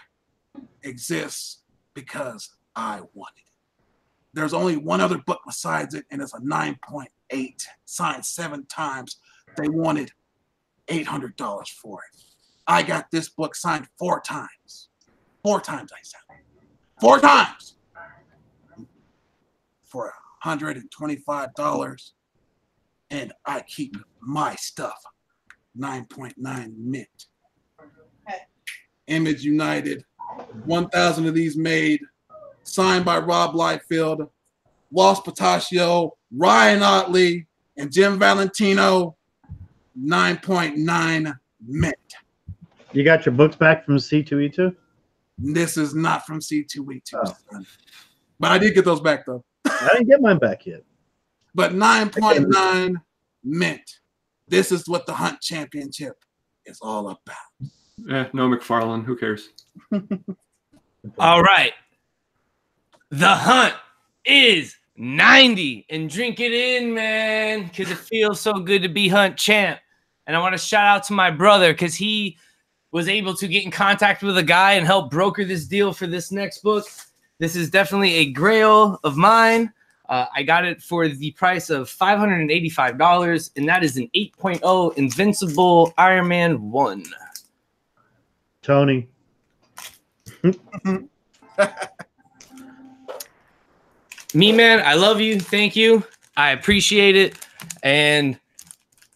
exists because I wanted it. There's only one other book besides it, and it's a 9.8, signed 7 times. They wanted $800 for it. I got this book signed 4 times. 4 times I signed it. 4 times for $125, and I keep my stuff 9.9 mint. Image United, 1,000 of these made, signed by Rob Liefeld, Los Pataccio, Ryan Otley, and Jim Valentino, 9.9 mint. You got your books back from C2E2? This is not from C2E2, son. But I did get those back, though. I didn't get mine back yet. But 9.9 mint. This is what the Hunt Championship is all about. No McFarlane. Who cares? All right. The Hunt is 90. And drink it in, man, because it feels so good to be Hunt champ. And I want to shout out to my brother because he was able to get in contact with a guy and help broker this deal for this next book. This is definitely a grail of mine. I got it for the price of $585, and that is an 8.0 Invincible Iron Man 1. Tony. Me, man, I love you. Thank you. I appreciate it. And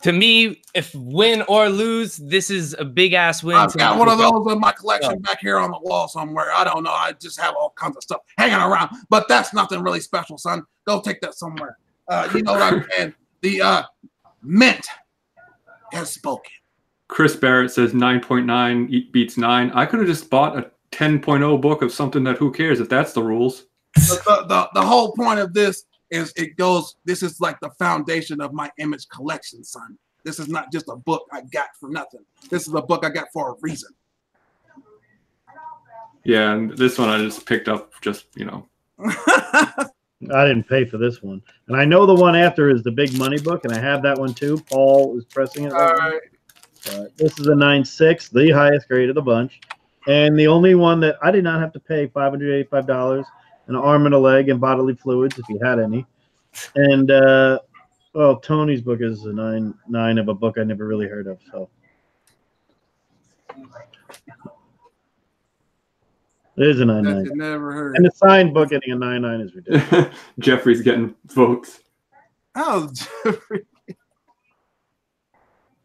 to me, if win or lose, this is a big ass win. I've got one of those in my collection back here on the wall somewhere. I don't know. I just have all kinds of stuff hanging around, but that's nothing really special, son. Go take that somewhere. You know what I'm saying? The mint has spoken. Chris Barrett says 9.9 beats 9. I could have just bought a 10.0 book of something that who cares if that's the rules. The whole point of this is this is like the foundation of my image collection, son. This is not just a book I got for nothing. This is a book I got for a reason. Yeah, and this one I just picked up just, you know. I didn't pay for this one. And I know the one after is the big money book, and I have that one too. Paul is pressing it. All right. This is a 9.6, the highest grade of the bunch. And the only one that I did not have to pay $585, an arm and a leg and bodily fluids, if you had any. And, well, Tony's book is a 9 of a book I never really heard of. So it is a 9.9. Never heard. And the signed book getting a 9.9 is ridiculous. Jeffrey's getting votes. Oh, Jeffrey.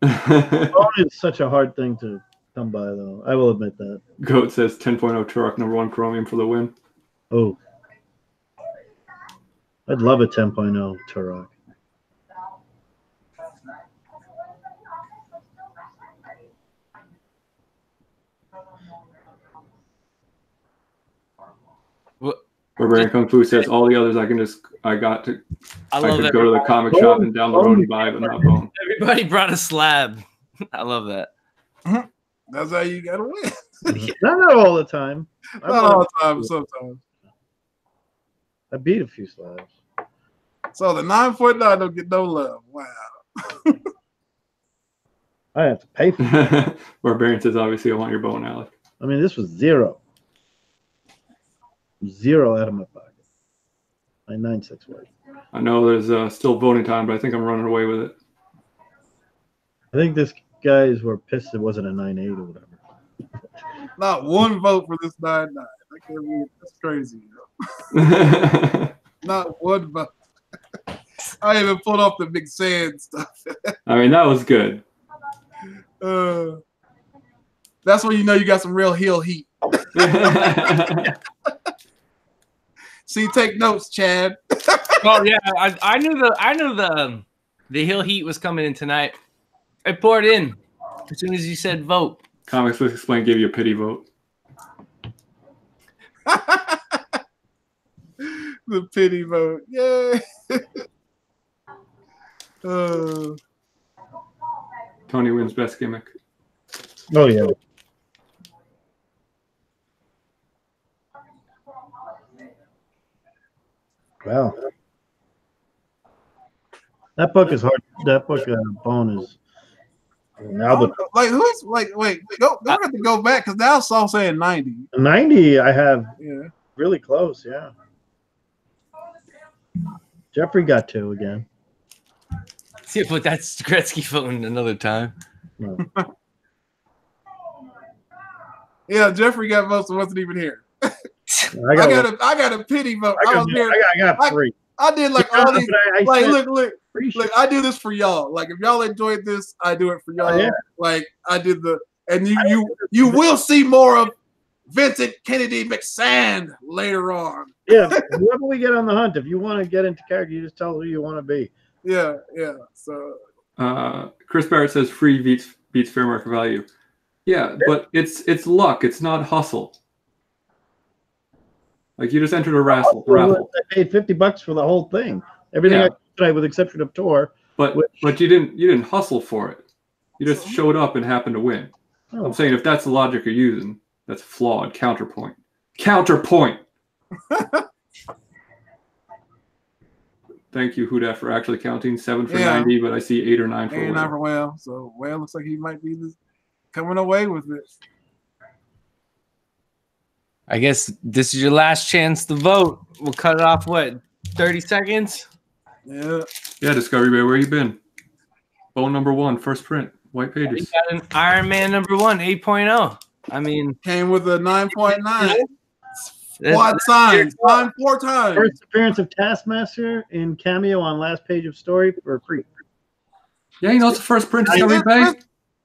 Phone is such a hard thing to come by, though. I will admit that. Goat says 10.0 Turok #1 Chromium for the win. Oh. I'd love a 10.0 Turok. Barbarian Kung Fu says all the others I could go to the comic shop and down the road and buy, but not Bone. Everybody brought a slab. I love that. That's how you gotta win. Not all the time. Not all the time, sometimes. I beat a few slabs. So the 9.9 don't get no love. Wow. I have to pay for it. Barbarian says, obviously, I want your Bone, Alec. I mean, this was zero. Zero out of my pocket. My 9.6 worth. I know there's still voting time, but I think I'm running away with it. I think this guys were pissed it wasn't a 9.8 or whatever. Not one vote for this 9.9. That's crazy. Not one vote. I even pulled off the big sand stuff. I mean, that was good. That's when you know you got some real heel heat. See, take notes, Chad. Oh yeah, I knew the The Hill Heat was coming in tonight. I poured in as soon as you said vote. Comics Let's Explain gave you a pity vote. The pity vote. Yeah. Tony wins best gimmick. Oh yeah. Wow. That book is hard. That book, Bone, is now the Like who's like? Wait, go. I have to go back because now it's all saying 90. 90. I have Yeah. really close. Yeah. Jeffrey got 2 again. See, but that's Gretzky voting another time. No. Yeah, Jeffrey got votes and wasn't even here. I I got got a pity vote. I was here. I got 3. I did like Yeah, all these. but I Like, said- look. I do this for y'all. Like, if y'all enjoyed this, I do it for y'all. Oh, yeah. Like, I did and you will see more of Vincent Kennedy McSand later on. Yeah, whoever we get on the hunt, if you want to get into character, you just tell who you want to be. Yeah. So Chris Barrett says free beats fair market value. Yeah, but it's luck. It's not hustle. Like you just entered a raffle. I paid $50 for the whole thing. Everything Yeah. I tried, with the exception of Tor. But you didn't hustle for it. You just showed up and happened to win. Oh. I'm saying if that's the logic you're using, that's flawed. Counterpoint. Counterpoint. Thank you, Huda, for actually counting 7 for 90, but I see 8 or 9 for 89 Whale. for Whale. So Whale looks like he might be coming away with this. I guess this is your last chance to vote. We'll cut it off, 30 seconds? Yeah. Yeah, Discovery Bay, where you been? Bone number 1, first print, white We pages. got an Iron Man number 1, 8.0. I mean, Came with a 9.9. that's- Quad sign. Signed 4 times. First appearance of Taskmaster in cameo on last page of story for free. Yeah, you know it's the first print, Discovery Bay.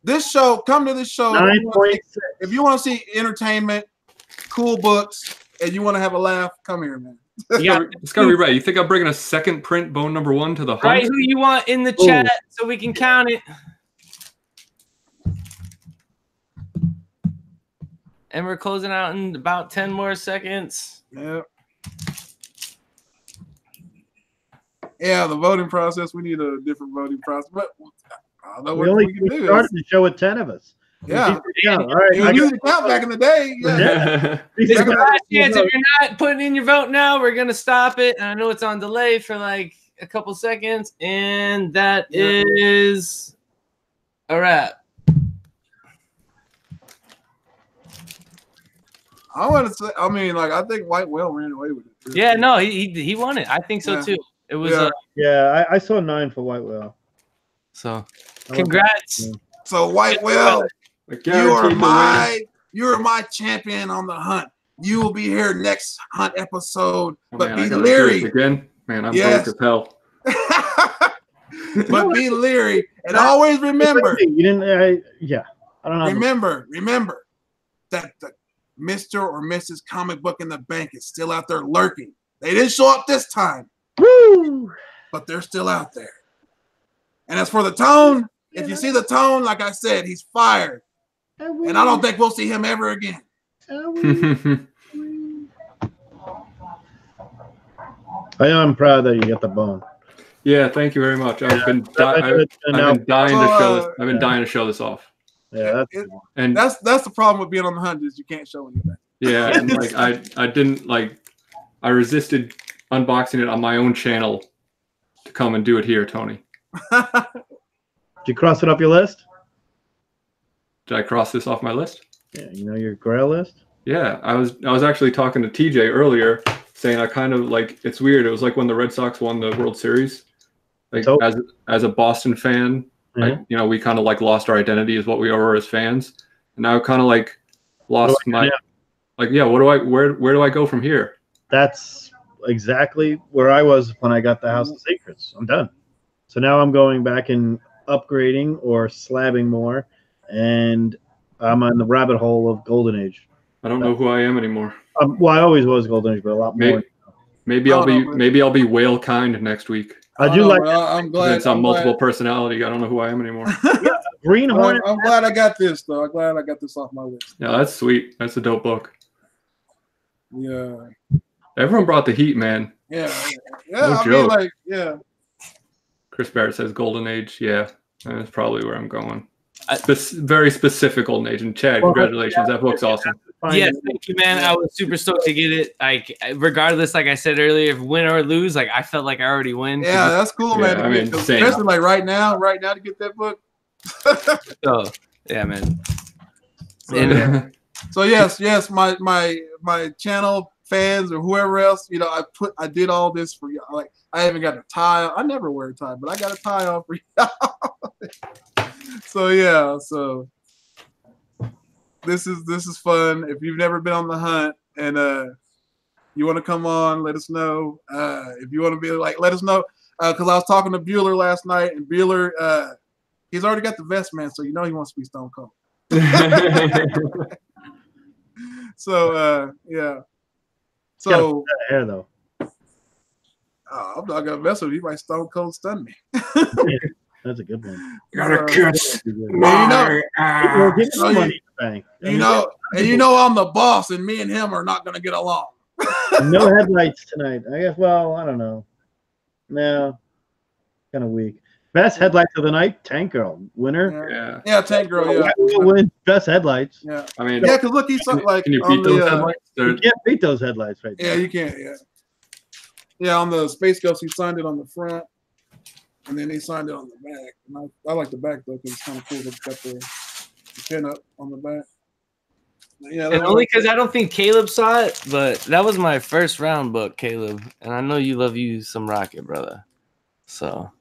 This show, come to this show. 9.6. If you want to see entertainment, cool books, and you want to have a laugh, come here, man. Yeah. Discovery Bay, you think I'm bringing a second print, Bone number 1 to the hunt? Write who you want in the chat so we can count it. And we're closing out in about 10 more seconds. Yeah. Yeah, the voting process. We need a different voting process, but I don't know what we can do. Started the show with 10 of us. Yeah. Yeah. All right. You used to count back in the day. Yeah. This is the last chance. If you're not putting in your vote now, we're going to stop it. And I know it's on delay for like a couple seconds. And that is a wrap. I want to say, I mean, like, I think White Whale ran away with it. Yeah, no, he won it. I think so too. It was I saw 9 for White Whale. so congrats. So White Whale, you are my champion on the hunt. You will be here next hunt episode, but be leery again. Man, I'm broke as hell. But be leery and always remember. You didn't. I don't know. Remember that the Mr. or Mrs. Comic Book in the Bank is still out there lurking. They didn't show up this time. Woo! But they're still out there. And as for the Tone, if you see the Tone, like I said, he's fired. And I don't think we'll see him ever again. I am proud that you got the Bone. Yeah, thank you very much. I've been dying to show this. I've been dying to show this off. Yeah, that's the problem with being on the hunt is you can't show anything. Yeah, and like I didn't I resisted unboxing it on my own channel to come and do it here, Tony. Did you cross it off your list? Did I cross this off my list? Yeah, you know your Grail list. Yeah, I was actually talking to TJ earlier, saying I kind of it's weird. It was like when the Red Sox won the World Series. Like as a Boston fan, we kind of lost our identity as what we were as fans, and now kind of lost my where do I go from here? That's exactly where I was when I got the House of Secrets. I'm done. So now I'm going back and upgrading or slabbing more, and I'm on the rabbit hole of Golden Age. I don't know who I am anymore. Well, I always was Golden Age, but a lot more. Maybe I'll be whale kind next week. I do like I'm glad. It's on multiple personality. I don't know who I am anymore. Green Hornet. I'm glad I got this though. I'm glad I got this off my list. Yeah, that's sweet. That's a dope book. Yeah. Everyone brought the heat, man. Yeah. No I mean, joke. like, yeah. Chris Barrett says Golden Age. Yeah, that's probably where I'm going. Very specific Golden Age. And Chad, congratulations. That book's awesome. Yes, thank you, man. I was super stoked to get it. Like, regardless, like I said earlier, if win or lose, like I felt like I already win. Yeah, that's cool, man. I mean, same. Especially like right now to get that book. So yeah, man. So yes, my channel fans or whoever else, you know, I did all this for y'all. Like I even got a tie. I never wear a tie, but I got a tie on for y'all. So yeah, so this is fun. If you've never been on the hunt and you want to come on, let us know. If you want to be like, let us know. Because I was talking to Bueller last night, and Bueller, he's already got the vest, man. So you know he wants to be Stone Cold. So yeah. So hair though. I'm not gonna mess with you. He might Stone Cold stun me. That's a good one. You gotta kiss my Well, give me some money in the bank. You know I'm the boss, and me and him are not gonna get along. No headlights tonight. I guess. Well, I don't know. No, kind of weak. Best headlights of the night, Tank Girl, winner. Yeah, Tank Girl. Yeah, will win best headlights. Yeah, I mean, yeah, because look, he's like. Can you beat those headlights? You can't beat those headlights, right? Yeah, you can't. Yeah, yeah. On the Space Ghost, he signed it on the front, and then he signed it on the back. And I like the back though because it's kind of cool. It's got the pin up on the back. Yeah, and only because I don't think Caleb saw it, but that was my first round book, Caleb. And I know you love you some Rocket, brother. So.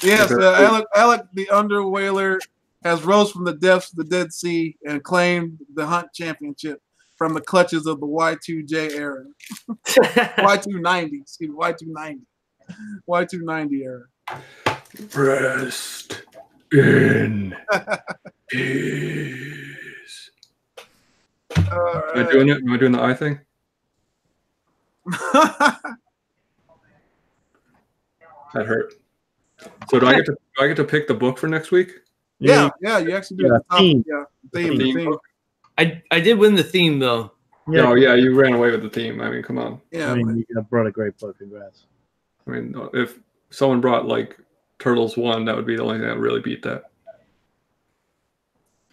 Yes, Alec the Underwhaler has rose from the depths of the Dead Sea and claimed the Hunt Championship from the clutches of the Y2J era. Y290, excuse me, Y290 era. Rest in peace. Am I doing it? Am I doing the eye thing? That hurt. So do I get to pick the book for next week? Yeah, you actually do. Theme. Theme. I did win the theme though. Yeah. No, yeah, you ran away with the theme. I mean, come on. Yeah, I mean, you brought a great book. Congrats. I mean, if someone brought like Turtles 1, that would be the only thing that would really beat that.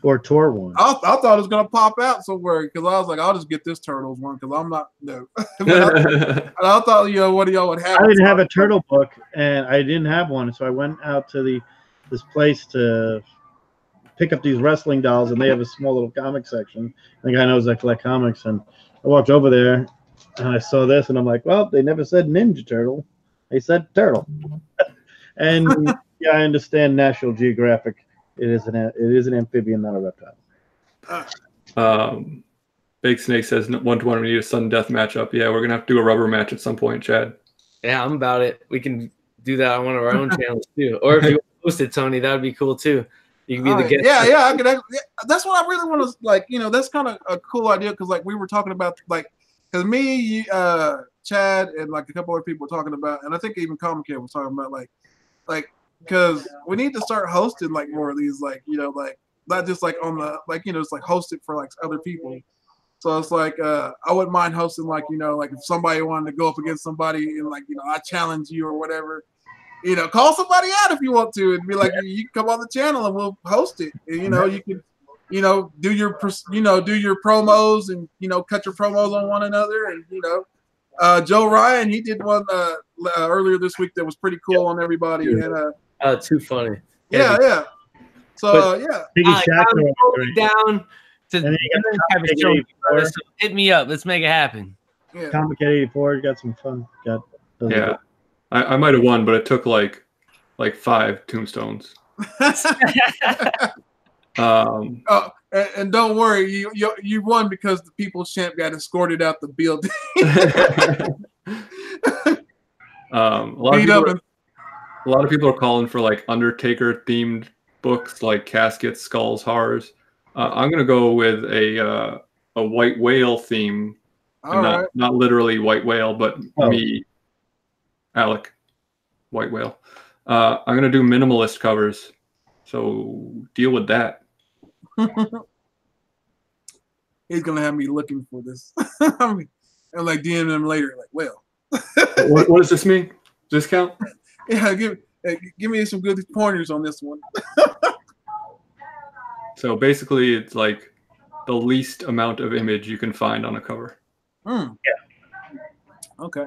Or Tor 1. I thought it was gonna pop out somewhere because I was like, I'll just get this Turtles one because I'm not. No. I thought what y'all would have. I didn't have a turtle book, and I didn't have one, so I went out to this place to pick up these wrestling dolls, and they have a small little comic section. The guy knows I collect comics, and I walked over there, and I saw this, and I'm like, well, they never said Ninja Turtle, they said Turtle. And yeah, I understand National Geographic. It is an amphibian, not a reptile. Big Snake says 1-to-1 we need a sudden death matchup. Yeah, we're gonna have to do a rubber match at some point, Chad. Yeah, I'm about it. We can do that on one of our own channels too. Or if you host it, Tony, that would be cool too. You can be the guest. Yeah, I could. That's what I really want to like. That's kind of a cool idea because like we were talking about like because me, Chad, and like a couple other people were talking about, and I think even Komikhan was talking about like because we need to start hosting like more of these like like not just like on the like it's like hosted for like other people. So it's like I wouldn't mind hosting like like if somebody wanted to go up against somebody and like I challenge you or whatever. Call somebody out if you want to, and be like, you can come on the channel and we'll host it. And, you can, do your promos and cut your promos on one another. And Joe Ryan, he did one earlier this week that was pretty cool on everybody. And too funny. Yeah. So I'm totally down to have a show. So hit me up. Let's make it happen. Yeah. Comic at 84 got some fun. Yeah. I might have won, but it took like 5 tombstones. And don't worry, you won because the People's Champ got escorted out the building. A lot of people are calling for like Undertaker themed books, like caskets, skulls, horrors. I'm gonna go with a white whale theme. Not literally white whale, but me Alec, White Whale. I'm going to do minimalist covers. So deal with that. He's going to have me looking for this. I'm like DMing him later. Like, well. What does this mean? Discount? Yeah, give me some good pointers on this one. So basically, it's like the least amount of image you can find on a cover. Yeah. Okay.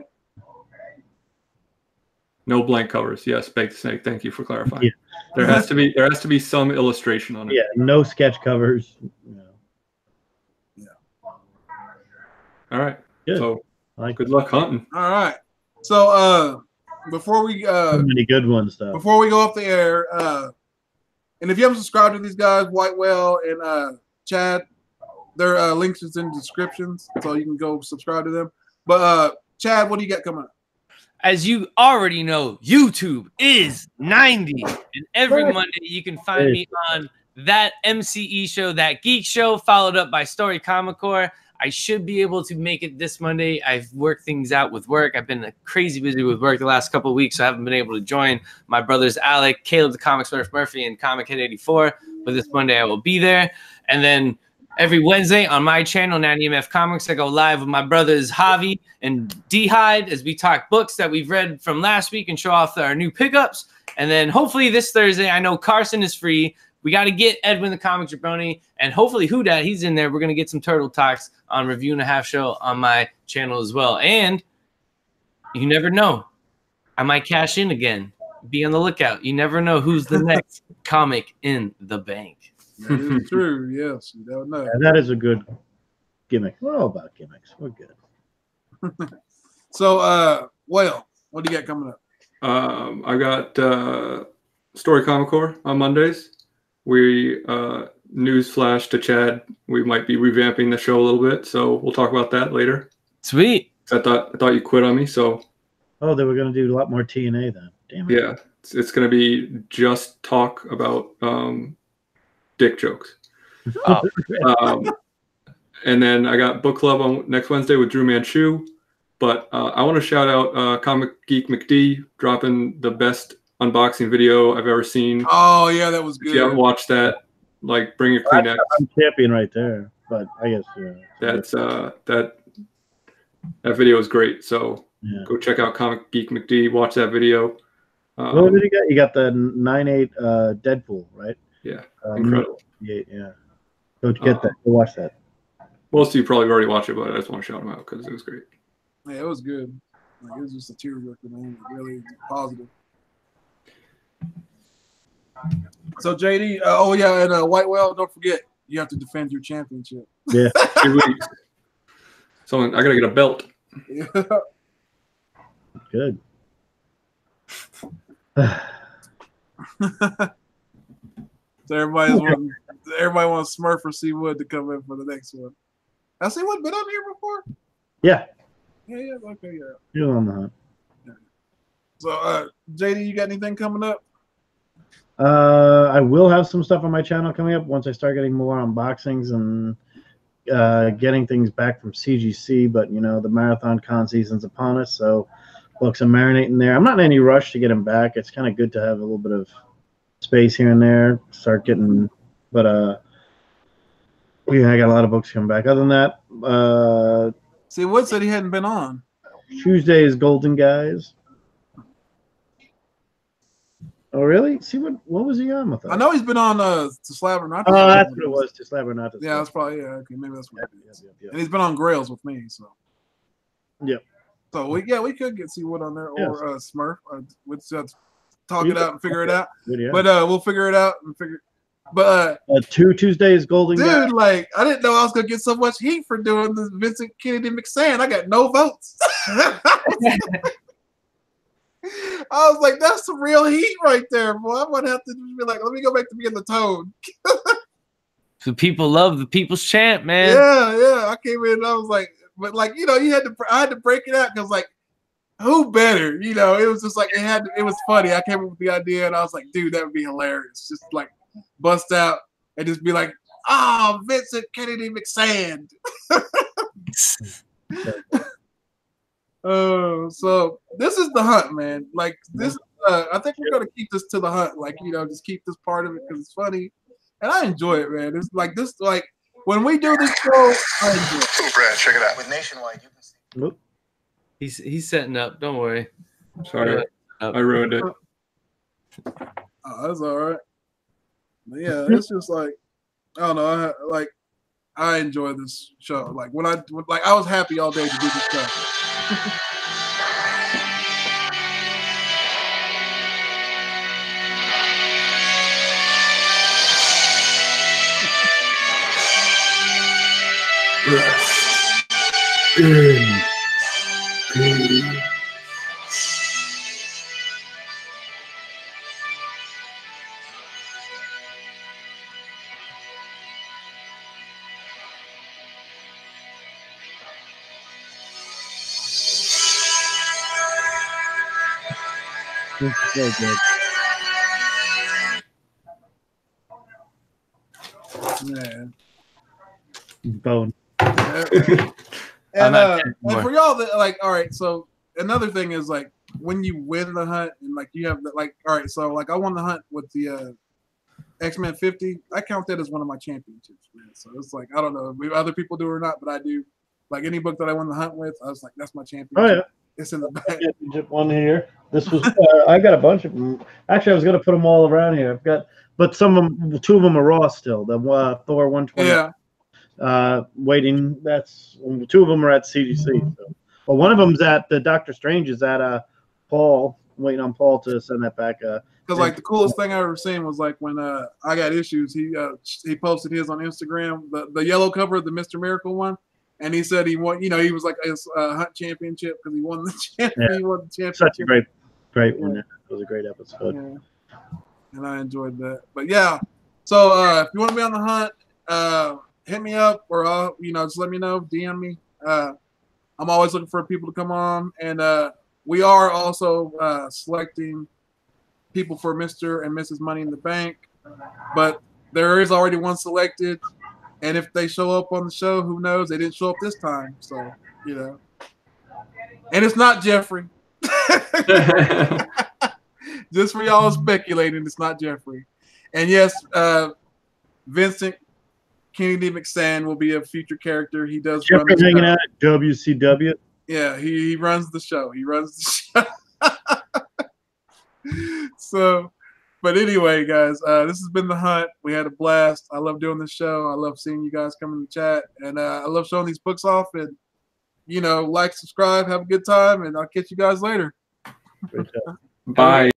No blank covers. Yes, Baked Snake. Thank you for clarifying. Yeah. There has to be some illustration on it. Yeah, no sketch covers. No. Yeah. All right. Good. So Like good luck hunting. All right. So before we so many good ones though. before we go off the air, and if you haven't subscribed to these guys, White Whale and Chad, their links is in the descriptions, so you can go subscribe to them. But Chad, what do you got coming up? As you already know, YouTube is 90. And every Monday you can find me on That MCE Show, That Geek Show, followed up by Story Comic Core. I should be able to make it this Monday. I've worked things out with work. I've been crazy busy with work the last couple of weeks, so I haven't been able to join my brothers Alec, Caleb the Comic Smurf Murphy, and Comic Head 84. But this Monday I will be there. And then every Wednesday on my channel, 90MF Comics, I go live with my brothers Javi and D-Hide as we talk books that we've read from last week and show off our new pickups. And then hopefully this Thursday, I know Carson is free. We got to get Edwin the Comic Jabroni, and hopefully Whodat, he's in there. We're going to get some Turtle Talks on Review and a Half Show on my channel as well. And you never know. I might cash in again. Be on the lookout. You never know who's the next comic in the bank. That is true. Yes, you don't know. Yeah, that is a good gimmick. We're all about gimmicks. We're good. So, Whale, what do you got coming up? I got Story Comic Core on Mondays. We news flash to Chad. We might be revamping the show a little bit, so we'll talk about that later. Sweet. I thought you quit on me, so. Oh, they were going to do a lot more TNA then. Damn it. Yeah, it's going to be just talk about dick jokes. Oh. And then I got book club on next Wednesday with Drew Manchu. But I want to shout out Comic Geek McD dropping the best unboxing video I've ever seen. Oh yeah, that was good. If you haven't watched that, like bring your Kleenex. I'm champion right there, but I guess that's that video is great. So yeah. Go check out Comic Geek McD. Watch that video. What did you get? You got the 9/8 Deadpool, right? Yeah, incredible. Yeah. Go get that. Go watch that. Most of you probably already watched it, but I just want to shout them out because it was great. Yeah, it was good. Like, it was just a tearjerker, man. Really positive. So JD, oh yeah, and White Whale, don't forget you have to defend your championship. Yeah, 2 weeks. So I gotta get a belt. Yeah. Good. So everybody wants Smurf or C Wood to come in for the next one. Has C Wood been on here before? Yeah. Yeah, okay, yeah. You're on the hunt. So JD, you got anything coming up? I will have some stuff on my channel coming up once I start getting more unboxings and getting things back from CGC, but you know, the marathon con season's upon us, so books are marinating there. I'm not in any rush to get them back. It's kind of good to have a little bit of space here and there, start getting, but yeah, I got a lot of books coming back. Other than that, See, Wood said he hadn't been on. Tuesday is Golden Guys. Oh, really? See, what was he on with us? I know he's been on To Slab or Not to Oh, Slab. that's what it was. To Slab or Not to Slab. Yeah, that's probably, yeah, okay, maybe that's what it is. Yep. And he's been on Grails with me, so. Yep. So, we could get C-Wood on there, or Smurf. We'd just talk You it out and figure it out. Good, yeah. But we'll figure it out and figure. But Tuesday is Golden Guys. dude, like, I didn't know I was gonna get so much heat for doing this Vincent Kennedy McSand. I got no votes. I was like, that's some real heat right there, boy. I'm gonna have to just be like, let me go back to being the Toad. So people love the people's champ, man. Yeah. I came in and I was like, but like, you know, I had to break it out because like, who better? You know, it was just like it was funny. I came up with the idea and I was like, dude, that would be hilarious. Just like bust out and just be like, oh, Vincent Kennedy McSand. So this is the hunt, man. Like this, I think we're gonna keep this to the hunt. Like just keep this part of it because it's funny, and I enjoy it, man. It's like this, like when we do this show, I enjoy it. Oh, Brad, check it out. With Nationwide, you can see. Whoop. He's setting up. Don't worry. Sorry, I ruined it. Oh, that's all right. But yeah, it's just like I don't know. I enjoy this show. Like I was happy all day to do this show. Rest in peace. This is so good. Man. Bone. And for y'all that like, all right, so another thing is like when you win the hunt and like you have like, all right, so like I won the hunt with the X-Men 50. I count that as one of my championships, man. So it's like I don't know if other people do or not, but I do. Like any book that I won the hunt with, I was like, that's my championship. Oh yeah. It's in the back. Championship one here. This was I got a bunch of them. Actually, I was gonna put them all around here. I've got, but some of them, 2 of them are raw still. The Thor 120. Yeah. Waiting. That's 2 of them are at CDC. So. Well, one of them's at the Doctor Strange is at Paul. Waiting on Paul to send that back. Because like the coolest thing I ever seen was like when I got issues. He posted his on Instagram, the yellow cover of the Mr. Miracle one. And he said he won, he was like his hunt championship because he won the championship. Yeah. He won the championship. Such a great one. It was a great episode. Yeah. And I enjoyed that. But yeah, so if you want to be on the hunt, hit me up or just let me know, DM me. I'm always looking for people to come on, and we are also selecting people for Mr. and Mrs. Money in the Bank, but there is already one selected. And if they show up on the show, who knows? They didn't show up this time. So, And it's not Jeffrey. Just for y'all speculating, it's not Jeffrey. And yes, Vincent Kennedy McSand will be a future character. He does Jeffrey run the hanging show. out at WCW. Yeah, he runs the show. He runs the show. So... But anyway, guys, this has been The Hunt. We had a blast. I love doing this show. I love seeing you guys come in the chat. And I love showing these books off. And, like, subscribe, have a good time, and I'll catch you guys later. Bye.